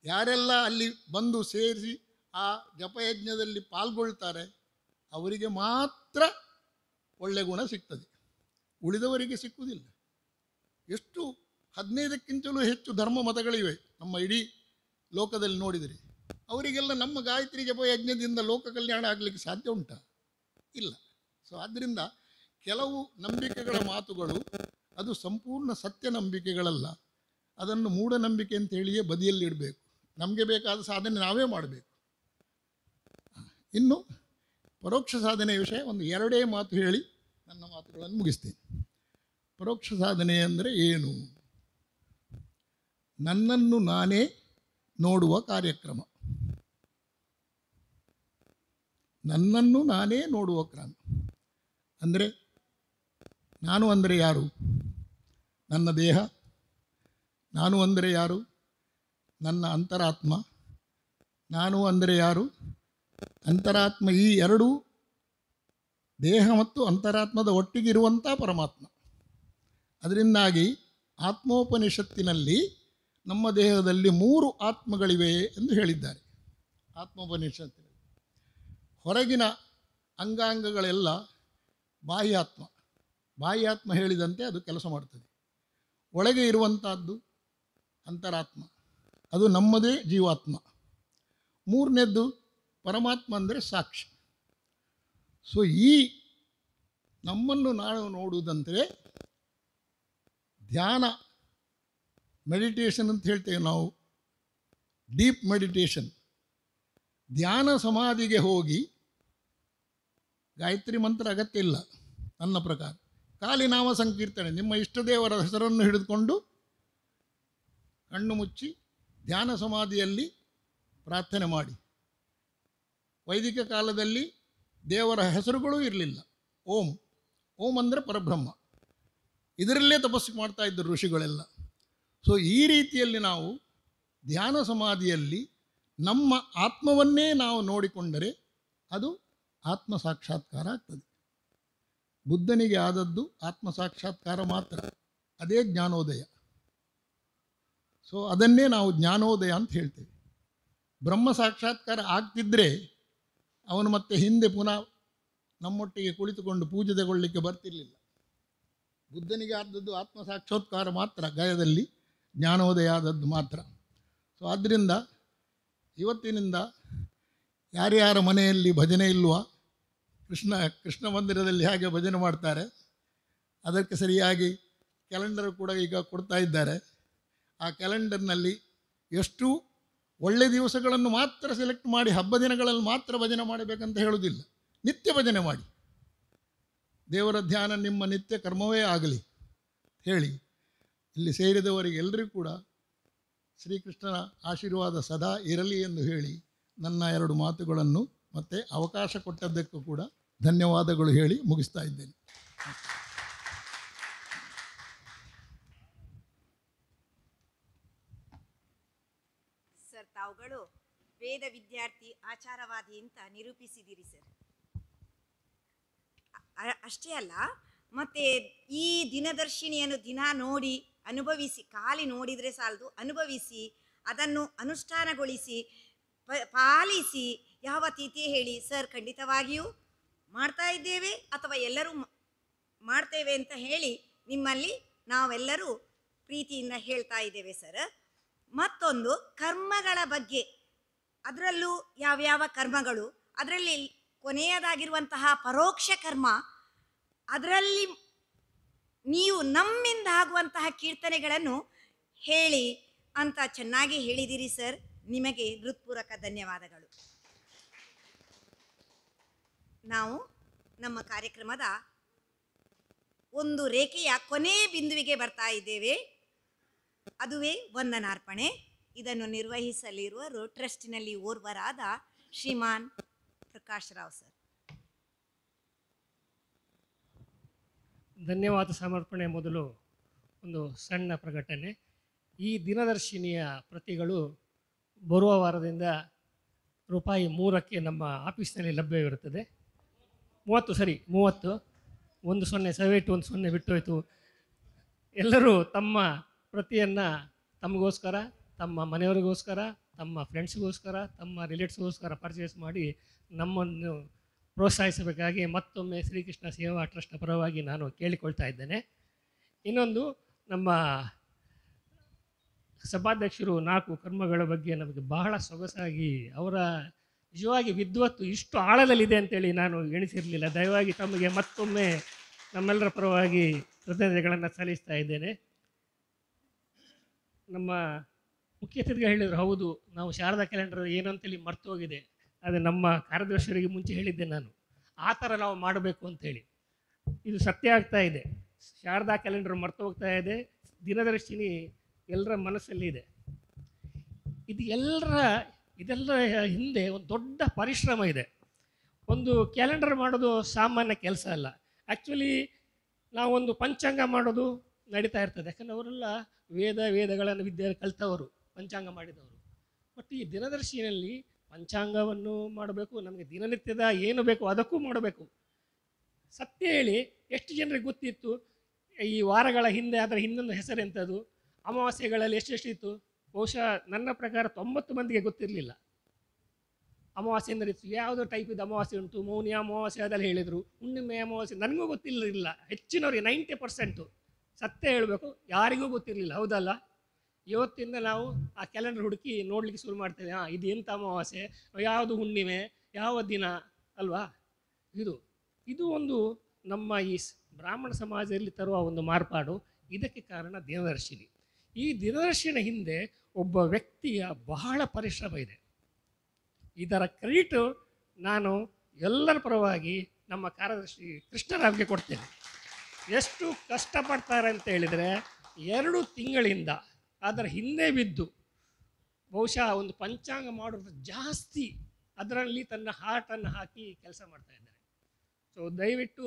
ಯಾರೆಲ್ಲ ಅಲ್ಲಿ ಬಂದು ಸೇರಿಸಿ ಆ ಜಪಯಜ್ಞದಲ್ಲಿ ಪಾಲ್ಗೊಳ್ತಾರೆ, ಅವರಿಗೆ ಮಾತ್ರ ಒಳ್ಳೆ ಗುಣ ಸಿಗ್ತದೆ, ಉಳಿದವರಿಗೆ ಸಿಕ್ಕುವುದಿಲ್ಲ. ಎಷ್ಟು 15ಕ್ಕಿಂತಲೂ ಹೆಚ್ಚು ಧರ್ಮ ಮತಗಳಿವೆ ನಮ್ಮ ಇಡೀ ಲೋಕದಲ್ಲಿ ನೋಡಿದರೆ. ಅವರಿಗೆಲ್ಲ ನಮ್ಮ ಗಾಯತ್ರಿ ಜಪಯಜ್ಞದಿಂದ ಲೋಕ ಕಲ್ಯಾಣ ಆಗಲಿಕ್ಕೆ ಸಾಧ್ಯ ಉಂಟಾ? ಇಲ್ಲ. ಸೊ ಆದ್ದರಿಂದ ಕೆಲವು ನಂಬಿಕೆಗಳ ಮಾತುಗಳು ಅದು ಸಂಪೂರ್ಣ ಸತ್ಯ ನಂಬಿಕೆಗಳಲ್ಲ. ಅದನ್ನು ಮೂಢನಂಬಿಕೆ ಅಂತ ಹೇಳಿಯೇ ಬದಿಯಲ್ಲಿ ಇಡಬೇಕು. ನಮಗೆ ಬೇಕಾದ ಸಾಧನೆ ನಾವೇ ಮಾಡಬೇಕು. ಇನ್ನು ಪರೋಕ್ಷ ಸಾಧನೆಯ ವಿಷಯ ಒಂದು 2 ಮಾತು ಹೇಳಿ ನನ್ನ ಮಾತುಗಳನ್ನು ಮುಗಿಸ್ತೇನೆ. ಪರೋಕ್ಷ ಸಾಧನೆ ಅಂದರೆ ಏನು? ನನ್ನನ್ನು ನಾನೇ ನೋಡುವ ಕಾರ್ಯಕ್ರಮ. ನನ್ನನ್ನು ನಾನೇ ನೋಡುವ ಕ್ರಮ ಅಂದರೆ, ನಾನು ಅಂದರೆ ಯಾರು? ನನ್ನ ದೇಹ. ನಾನು ಅಂದರೆ ಯಾರು? ನನ್ನ ಅಂತರಾತ್ಮ. ನಾನು ಅಂದರೆ ಯಾರು? ಅಂತರಾತ್ಮ. ಈ 2 ದೇಹ ಮತ್ತು ಅಂತರಾತ್ಮದ ಒಟ್ಟಿಗಿರುವಂಥ ಪರಮಾತ್ಮ. ಅದರಿಂದಾಗಿ ಆತ್ಮೋಪನಿಷತ್ತಿನಲ್ಲಿ ನಮ್ಮ ದೇಹದಲ್ಲಿ 3 ಆತ್ಮಗಳಿವೆ ಎಂದು ಹೇಳಿದ್ದಾರೆ. ಆತ್ಮೋಪನಿಷತ್ತಿನಲ್ಲಿ ಹೊರಗಿನ ಅಂಗಾಂಗಗಳೆಲ್ಲ ಬಾಹ್ಯಾತ್ಮ. ಬಾಹ್ಯಾತ್ಮ ಹೇಳಿದಂತೆ ಅದು ಕೆಲಸ ಮಾಡ್ತದೆ. ಒಳಗೆ ಇರುವಂಥದ್ದು ಅಂತರಾತ್ಮ, ಅದು ನಮ್ಮದೇ ಜೀವಾತ್ಮ. 3ನೇದ್ದು ಪರಮಾತ್ಮ ಅಂದರೆ ಸಾಕ್ಷಿ. ಸೊ ಈ ನಮ್ಮನ್ನು ನಾವು ನೋಡುವುದಂದರೆ ಧ್ಯಾನ, ಮೆಡಿಟೇಷನ್ ಅಂತ ಹೇಳ್ತೇವೆ ನಾವು, ಡೀಪ್ ಮೆಡಿಟೇಷನ್. ಧ್ಯಾನ ಸಮಾಧಿಗೆ ಹೋಗಿ ಗಾಯತ್ರಿ ಮಂತ್ರ ಅಗತ್ಯ ಇಲ್ಲ ನನ್ನ ಪ್ರಕಾರ. ಖಾಲಿ ನಾಮ ಸಂಕೀರ್ತನೆ, ನಿಮ್ಮ ಇಷ್ಟದೇವರ ಹೆಸರನ್ನು ಹಿಡಿದುಕೊಂಡು ಕಣ್ಣು ಮುಚ್ಚಿ ಧ್ಯಾನ ಸಮಾಧಿಯಲ್ಲಿ ಪ್ರಾರ್ಥನೆ ಮಾಡಿ. ವೈದಿಕ ಕಾಲದಲ್ಲಿ ದೇವರ ಹೆಸರುಗಳೂ ಇರಲಿಲ್ಲ. ಓಂ, ಓಂ ಅಂದರೆ ಪರಬ್ರಹ್ಮ. ಇದರಲ್ಲೇ ತಪಸ್ಸು ಮಾಡ್ತಾ ಇದ್ದರು ಋಷಿಗಳೆಲ್ಲ. ಸೊ ಈ ರೀತಿಯಲ್ಲಿ ನಾವು ಧ್ಯಾನ ಸಮಾಧಿಯಲ್ಲಿ ನಮ್ಮ ಆತ್ಮವನ್ನೇ ನಾವು ನೋಡಿಕೊಂಡರೆ ಅದು ಆತ್ಮ ಸಾಕ್ಷಾತ್ಕಾರ ಆಗ್ತದೆ. ಬುದ್ಧನಿಗೆ ಆದದ್ದು ಆತ್ಮ ಸಾಕ್ಷಾತ್ಕಾರ ಮಾತ್ರ, ಅದೇ ಜ್ಞಾನೋದಯ. ಸೊ ಅದನ್ನೇ ನಾವು ಜ್ಞಾನೋದಯ ಅಂತ ಹೇಳ್ತೇವೆ. ಬ್ರಹ್ಮ ಸಾಕ್ಷಾತ್ಕಾರ ಆಗ್ತಿದ್ದರೆ ಅವನು ಮತ್ತೆ ಹಿಂದೆ ಪುನಃ ನಮ್ಮೊಟ್ಟಿಗೆ ಕುಳಿತುಕೊಂಡು ಪೂಜೆ ತಗೊಳ್ಳಿಕ್ಕೆ ಬರ್ತಿರಲಿಲ್ಲ. ಬುದ್ಧನಿಗೆ ಆದದ್ದು ಆತ್ಮ ಸಾಕ್ಷಾತ್ಕಾರ ಮಾತ್ರ, ಗಯದಲ್ಲಿ ಜ್ಞಾನೋದಯ ಆದದ್ದು ಮಾತ್ರ. ಸೊ ಆದ್ದರಿಂದ ಇವತ್ತಿನಿಂದ ಯಾರ್ಯಾರ ಮನೆಯಲ್ಲಿ ಭಜನೆ ಇಲ್ವಾ, ಕೃಷ್ಣ ಮಂದಿರದಲ್ಲಿ ಹೇಗೆ ಭಜನೆ ಮಾಡ್ತಾರೆ ಅದಕ್ಕೆ ಸರಿಯಾಗಿ ಕ್ಯಾಲೆಂಡರ್ ಕೂಡ ಈಗ ಕೊಡ್ತಾ ಇದ್ದಾರೆ. ಆ ಕ್ಯಾಲೆಂಡರ್ನಲ್ಲಿ ಎಷ್ಟು ಒಳ್ಳೆಯ ದಿವಸಗಳನ್ನು ಮಾತ್ರ ಸೆಲೆಕ್ಟ್ ಮಾಡಿ ಹಬ್ಬ ದಿನಗಳಲ್ಲಿ ಮಾತ್ರ ಭಜನೆ ಮಾಡಬೇಕಂತ ಹೇಳುವುದಿಲ್ಲ, ನಿತ್ಯ ಭಜನೆ ಮಾಡಿ. ದೇವರ ಧ್ಯಾನ ನಿಮ್ಮ ನಿತ್ಯ ಕರ್ಮವೇ ಆಗಲಿ ಹೇಳಿ ಇಲ್ಲಿ ಸೇರಿದವರಿಗೆ ಎಲ್ಲರಿಗೂ ಕೂಡ ಶ್ರೀಕೃಷ್ಣನ ಆಶೀರ್ವಾದ ಸದಾ ಇರಲಿ ಎಂದು ಹೇಳಿ ನನ್ನ 2 ಮಾತುಗಳನ್ನು ಮತ್ತು ಅವಕಾಶ ಕೊಟ್ಟದ್ದಕ್ಕೂ ಕೂಡ ಧನ್ಯವಾದಗಳು ಹೇಳಿ ಮುಗಿಸ್ತಾ ಇದ್ದೇನೆ. ಸರ್, ತಾವುಗಳು ವೇದ ವಿದ್ಯಾರ್ಥಿ, ಆಚಾರವಾದಿ ಅಂತ ನಿರೂಪಿಸಿದ್ದೀರಿ ಸರ್. ಅಷ್ಟೇ ಅಲ್ಲ, ಮತ್ತೆ ಈ ದಿನದರ್ಶಿನಿಯನ್ನು ದಿನ ನೋಡಿ ಅನುಭವಿಸಿ, ಖಾಲಿ ನೋಡಿದರೆ ಸಾಲದು, ಅನುಭವಿಸಿ ಅದನ್ನು ಅನುಷ್ಠಾನಗೊಳಿಸಿ ಪಾಲಿಸಿ ಯಾವ ತಿಥಿ ಹೇಳಿ ಸರ್ ಖಂಡಿತವಾಗಿಯೂ ಮಾಡ್ತಾ ಇದ್ದೇವೆ ಅಥವಾ ಎಲ್ಲರೂ ಮಾಡ್ತೇವೆ ಅಂತ ಹೇಳಿ ನಿಮ್ಮಲ್ಲಿ ನಾವೆಲ್ಲರೂ ಪ್ರೀತಿಯಿಂದ ಹೇಳ್ತಾ ಇದ್ದೇವೆ ಸರ್. ಮತ್ತೊಂದು ಕರ್ಮಗಳ ಬಗ್ಗೆ, ಅದರಲ್ಲೂ ಯಾವ್ಯಾವ ಕರ್ಮಗಳು, ಅದರಲ್ಲಿ ಕೊನೆಯದಾಗಿರುವಂತಹ ಪರೋಕ್ಷ ಕರ್ಮ, ಅದರಲ್ಲಿ ನೀವು ನಮ್ಮಿಂದ ಆಗುವಂತಹ ಕೀರ್ತನೆಗಳನ್ನು ಹೇಳಿ ಅಂತ ಚೆನ್ನಾಗಿ ಹೇಳಿದಿರಿ ಸರ್. ನಿಮಗೆ ಹೃತ್ಪೂರ್ವಕ ಧನ್ಯವಾದಗಳು. ನಾವು ನಮ್ಮ ಕಾರ್ಯಕ್ರಮದ ಒಂದು ರೇಖೆಯ ಕೊನೆ ಬಿಂದುವಿಗೆ ಬರ್ತಾ ಇದ್ದೇವೆ, ಅದುವೇ ವಂದನಾರ್ಪಣೆ. ಇದನ್ನು ನಿರ್ವಹಿಸಲಿರುವರು ಟ್ರಸ್ಟಿನಲ್ಲಿ ಓರ್ವರಾದ ಶ್ರೀಮಾನ್ ಪ್ರಕಾಶ್ ರಾವ್ ಸರ್. ಧನ್ಯವಾದ ಸಮರ್ಪಣೆ. ಮೊದಲು ಒಂದು ಸಣ್ಣ ಪ್ರಕಟಣೆ. ಈ ದಿನದರ್ಶಿನಿಯ ಪ್ರತಿಗಳು ಬರುವ ವಾರದಿಂದ ರೂಪಾಯಿ 3ಕ್ಕೆ ನಮ್ಮ ಆಫೀಸ್ನಲ್ಲಿ ಲಭ್ಯವಿರುತ್ತದೆ. 30 10 10 ಬಿಟ್ಟೋಯ್ತು. ಎಲ್ಲರೂ ತಮ್ಮ ಪ್ರತಿಯನ್ನು ತಮಗೋಸ್ಕರ, ತಮ್ಮ ಮನೆಯವರಿಗೋಸ್ಕರ, ತಮ್ಮ ಫ್ರೆಂಡ್ಸ್ಗೋಸ್ಕರ, ತಮ್ಮ ರಿಲೇಟಿವ್ಸ್ಗೋಸ್ಕರ ಪರ್ಚೇಸ್ ಮಾಡಿ ನಮ್ಮನ್ನು ಪ್ರೋತ್ಸಾಹಿಸಬೇಕಾಗಿ ಮತ್ತೊಮ್ಮೆ ಶ್ರೀಕೃಷ್ಣ ಸೇವಾ ಟ್ರಸ್ಟ್ ಪರವಾಗಿ ನಾನು ಕೇಳಿಕೊಳ್ತಾ ಇದ್ದೇನೆ. ಇನ್ನೊಂದು, ನಮ್ಮ ಸಭಾಧ್ಯಕ್ಷರು 4 ಕರ್ಮಗಳ ಬಗ್ಗೆ ನಮಗೆ ಬಹಳ ಸೊಗಸಾಗಿ, ಅವರ ನಿಜವಾಗಿ ವಿದ್ವತ್ತು ಇಷ್ಟು ಆಳದಲ್ಲಿದೆ ಅಂತೇಳಿ ನಾನು ಎಣಿಸಿರಲಿಲ್ಲ. ದಯವಾಗಿ ತಮಗೆ ಮತ್ತೊಮ್ಮೆ ನಮ್ಮೆಲ್ಲರ ಪರವಾಗಿ ಕೃತಜ್ಞತೆಗಳನ್ನು ಸಲ್ಲಿಸ್ತಾ ಇದ್ದೇನೆ. ನಮ್ಮ ಮುಖ್ಯ ಅತಿಥಿಗಳು ಹೇಳಿದರು, ಹೌದು ನಾವು ಶಾರದಾ ಕ್ಯಾಲೆಂಡರ್ ಏನು ಅಂತೇಳಿ ಮರ್ತು ಹೋಗಿದೆ. ಅದು ನಮ್ಮ ಕಾರ್ಯದರ್ಶಿಯವರಿಗೆ ಮುಂಚೆ ಹೇಳಿದ್ದೆ ನಾನು, ಆ ಥರ ನಾವು ಮಾಡಬೇಕು ಅಂಥೇಳಿ. ಇದು ಸತ್ಯ ಆಗ್ತಾ ಇದೆ. ಶಾರದಾ ಕ್ಯಾಲೆಂಡರ್ ಮರ್ತು ಹೋಗ್ತಾ ಇದೆ, ದಿನದರ್ಶಿನಿ ಎಲ್ಲರ ಮನಸ್ಸಲ್ಲಿ ಇದೆ. ಇದೆಲ್ಲ ಹಿಂದೆ ಒಂದು ದೊಡ್ಡ ಪರಿಶ್ರಮ ಇದೆ. ಒಂದು ಕ್ಯಾಲೆಂಡರ್ ಮಾಡೋದು ಸಾಮಾನ್ಯ ಕೆಲಸ ಅಲ್ಲ. ಆ್ಯಕ್ಚುಲಿ ನಾವೊಂದು ಪಂಚಾಂಗ ಮಾಡೋದು ನಡೀತಾ ಇರ್ತದೆ, ಯಾಕಂದರೆ ಅವರೆಲ್ಲ ವೇದಗಳನ್ನು ಕಲಿತವರು, ಪಂಚಾಂಗ ಮಾಡಿದವರು. ಬಟ್ ಈ ದಿನದರ್ಶಿನಲ್ಲಿ ಪಂಚಾಂಗವನ್ನು ಮಾಡಬೇಕು, ನಮಗೆ ದಿನನಿತ್ಯದ ಏನು ಬೇಕು ಅದಕ್ಕೂ ಮಾಡಬೇಕು. ಸತ್ಯ ಹೇಳಿ, ಎಷ್ಟು ಜನರಿಗೆ ಗೊತ್ತಿತ್ತು ಈ ವಾರಗಳ ಹಿಂದೆ ಅದರ ಹಿಂದೊಂದು ಹೆಸರೆಂಥದ್ದು, ಅಮಾವಾಸ್ಯೆಗಳಲ್ಲಿ ಎಷ್ಟೆಷ್ಟಿತ್ತು? ಬಹುಶಃ ನನ್ನ ಪ್ರಕಾರ 90 ಮಂದಿಗೆ ಗೊತ್ತಿರಲಿಲ್ಲ. ಅಮಾವಾಸ್ಯೆ ಅಂದರೆ ಯಾವುದೋ ಟೈಪ್ ಇದು ಅಮಾವಾಸ್ಯೆ ಉಂಟು, ಮೌನಿ ಅಮಾವಾಸ್ಯೆ ಅದೆಲ್ಲ ಹೇಳಿದರು. ಹುಣ್ಣಿಮೆ ಅಮಾವಾಸ್ಯೆ ನನಗೂ ಗೊತ್ತಿರಲಿಲ್ಲ. ಹೆಚ್ಚಿನವರಿಗೆ 90% ಸತ್ಯ ಹೇಳಬೇಕು ಯಾರಿಗೂ ಗೊತ್ತಿರಲಿಲ್ಲ, ಹೌದಲ್ಲ? ಇವತ್ತಿಂದ ನಾವು ಆ ಕ್ಯಾಲೆಂಡರ್ ಹುಡುಕಿ ನೋಡಲಿಕ್ಕೆ ಶುರು ಮಾಡ್ತೇವೆ. ಇದು ಎಂಥ ಅಮಾವಾಸ್ಯೆ, ಯಾವುದು ಹುಣ್ಣಿಮೆ, ಯಾವ ದಿನ ಅಲ್ವಾ? ಇದು ಒಂದು ನಮ್ಮ ಈ ಬ್ರಾಹ್ಮಣ ಸಮಾಜದಲ್ಲಿ ತರುವ ಒಂದು ಮಾರ್ಪಾಡು. ಇದಕ್ಕೆ ಕಾರಣ ದಿನದರ್ಶಿನಿ. ಈ ದಿನದರ್ಶಿನ ಹಿಂದೆ ಒಬ್ಬ ವ್ಯಕ್ತಿಯ ಬಹಳ ಪರಿಶ್ರಮ ಇದೆ. ಇದರ ಕ್ರೆಡಿಟು ನಾನು ಎಲ್ಲರ ಪರವಾಗಿ ನಮ್ಮ ಕಾರ್ಯದರ್ಶಿ ಕೃಷ್ಣರಾವ್ಗೆ ಕೊಡ್ತೇನೆ. ಎಷ್ಟು ಕಷ್ಟಪಡ್ತಾರೆ ಅಂತ ಹೇಳಿದರೆ 2 ತಿಂಗಳಿಂದ ಅದರ ಹಿಂದೆ ಬಿದ್ದು ಬಹುಶಃ ಒಂದು ಪಂಚಾಂಗ ಮಾಡೋದು ಜಾಸ್ತಿ ಅದರಲ್ಲಿ ತನ್ನ ಹಾರ್ಟನ್ನು ಹಾಕಿ ಕೆಲಸ ಮಾಡ್ತಾ ಇದ್ದಾರೆ. ಸೊ ದಯವಿಟ್ಟು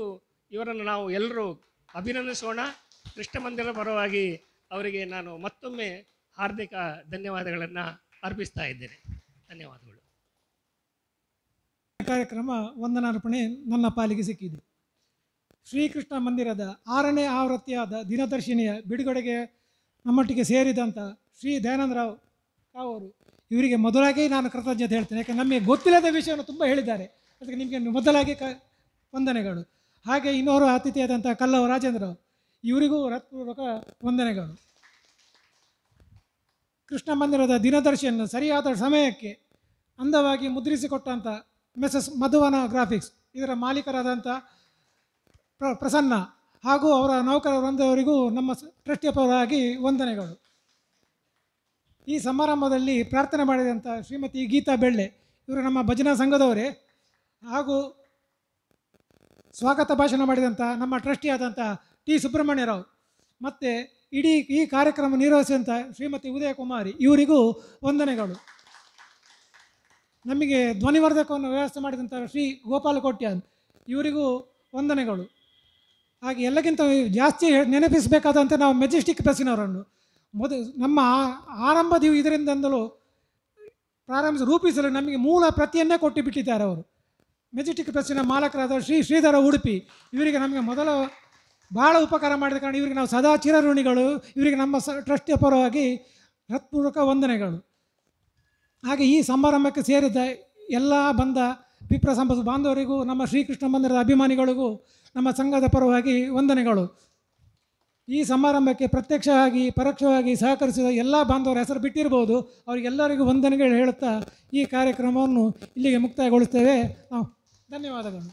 ಇವರನ್ನು ನಾವು ಎಲ್ಲರೂ ಅಭಿನಂದಿಸೋಣ. ಕೃಷ್ಣ ಮಂದಿರ ಪರವಾಗಿ ಅವರಿಗೆ ನಾನು ಮತ್ತೊಮ್ಮೆ ಹಾರ್ದಿಕ ಧನ್ಯವಾದಗಳನ್ನು ಅರ್ಪಿಸ್ತಾ ಇದ್ದೇನೆ. ಧನ್ಯವಾದಗಳು. ಕಾರ್ಯಕ್ರಮ ವಂದನಾರ್ಪಣೆ ನನ್ನ ಪಾಲಿಗೆ ಸಿಕ್ಕಿದೆ. ಶ್ರೀಕೃಷ್ಣ ಮಂದಿರದ 6ನೇ ಆವೃತ್ತಿಯಾದ ದಿನದರ್ಶಿನಿಯ ಬಿಡುಗಡೆಗೆ ನಮ್ಮೊಟ್ಟಿಗೆ ಸೇರಿದಂಥ ಶ್ರೀ ದಯಾನಂದರಾವ್ ಅವರು ಇವರಿಗೆ ಮೊದಲಾಗಿ ನಾನು ಕೃತಜ್ಞತೆ ಹೇಳ್ತೇನೆ. ಯಾಕೆ ನಮಗೆ ಗೊತ್ತಿಲ್ಲದ ವಿಷಯವನ್ನು ತುಂಬ ಹೇಳಿದ್ದಾರೆ, ಅದಕ್ಕೆ ನಿಮಗೆ ಮೊದಲಾಗಿ ವಂದನೆಗಳು. ಹಾಗೆ ಇನ್ನೋರು ಅತಿಥಿಯಾದಂಥ ಕಲ್ಲವ ರಾಜೇಂದ್ರ ಇವರಿಗೂ ಹೃತ್ಪೂರ್ವಕ ವಂದನೆಗಳು. ಕೃಷ್ಣ ಮಂದಿರದ ದಿನದರ್ಶಿಯನ್ನು ಸರಿಯಾದ ಸಮಯಕ್ಕೆ ಅಂದವಾಗಿ ಮುದ್ರಿಸಿಕೊಟ್ಟಂಥ ಮೆಸಸ್ ಮಧುವನ ಗ್ರಾಫಿಕ್ಸ್ ಇದರ ಮಾಲೀಕರಾದಂಥ ಪ್ರಸನ್ನ ಹಾಗೂ ಅವರ ನೌಕರ ವೃಂದವರಿಗೂ ನಮ್ಮ ಟ್ರಸ್ಟಿಯ ಪರವಾಗಿ ವಂದನೆಗಳು. ಈ ಸಮಾರಂಭದಲ್ಲಿ ಪ್ರಾರ್ಥನೆ ಮಾಡಿದಂಥ ಶ್ರೀಮತಿ ಗೀತಾ ಬೆಳ್ಳೆ ಇವರು ನಮ್ಮ ಭಜನಾ ಸಂಘದವರೇ, ಹಾಗೂ ಸ್ವಾಗತ ಭಾಷಣ ಮಾಡಿದಂಥ ನಮ್ಮ ಟ್ರಸ್ಟಿಯಾದಂಥ ಟಿ ಸುಬ್ರಹ್ಮಣ್ಯರಾವ್ ಮತ್ತು ಇಡೀ ಈ ಕಾರ್ಯಕ್ರಮ ನಿರ್ವಹಿಸಿದಂಥ ಶ್ರೀಮತಿ ಉದಯಕುಮಾರಿ ಇವರಿಗೂ ವಂದನೆಗಳು. ನಮಗೆ ಧ್ವನಿವರ್ಧಕವನ್ನು ವ್ಯವಸ್ಥೆ ಮಾಡಿದಂಥ ಶ್ರೀ ಗೋಪಾಲ ಕೋಟ್ಯಾನ್ ಇವರಿಗೂ ವಂದನೆಗಳು. ಹಾಗೆ ಎಲ್ಲಕ್ಕಿಂತ ಜಾಸ್ತಿ ನೆನಪಿಸಬೇಕಾದಂತೆ ನಾವು ಮೆಜೆಸ್ಟಿಕ್ ಪ್ರೆಸ್ಸಿನವರನ್ನು ನಮ್ಮ ಆರಂಭದ ಇದರಿಂದಲೂ ರೂಪಿಸಲು ನಮಗೆ ಮೂಲ ಪ್ರತಿಯನ್ನೇ ಕೊಟ್ಟು ಬಿಟ್ಟಿದ್ದಾರೆ ಅವರು. ಮೆಜೆಸ್ಟಿಕ್ ಪ್ರೆಸ್ಸಿನ ಮಾಲಕರಾದ ಶ್ರೀಧರ ಉಡುಪಿ ಇವರಿಗೆ ನಮಗೆ ಮೊದಲ ಭಾಳ ಉಪಕಾರ ಮಾಡಿದ ಕಾರಣ ಇವರಿಗೆ ನಾವು ಸದಾ ಚಿರಋಣಿಗಳು. ಇವರಿಗೆ ನಮ್ಮ ಟ್ರಸ್ಟಿಯ ಪರವಾಗಿ ಹೃತ್ಪೂರ್ವಕ ವಂದನೆಗಳು. ಹಾಗೆ ಈ ಸಮಾರಂಭಕ್ಕೆ ಸೇರಿದ ಎಲ್ಲ ಬಂದ ವಿಪ್ರ ಸಂಪತ್ತು ಬಾಂಧವರಿಗೂ ನಮ್ಮ ಶ್ರೀಕೃಷ್ಣ ಮಂದಿರದ ಅಭಿಮಾನಿಗಳಿಗೂ ನಮ್ಮ ಸಂಘದ ಪರವಾಗಿ ವಂದನೆಗಳು. ಈ ಸಮಾರಂಭಕ್ಕೆ ಪ್ರತ್ಯಕ್ಷವಾಗಿ ಪರೋಕ್ಷವಾಗಿ ಸಹಕರಿಸಿದ ಎಲ್ಲ ಬಾಂಧವರ ಹೆಸರು ಬಿಟ್ಟಿರ್ಬೋದು, ಅವರಿಗೆಲ್ಲರಿಗೂ ವಂದನೆಗಳು ಹೇಳುತ್ತಾ ಈ ಕಾರ್ಯಕ್ರಮವನ್ನು ಇಲ್ಲಿಗೆ ಮುಕ್ತಾಯಗೊಳಿಸ್ತೇವೆ. ಧನ್ಯವಾದಗಳು.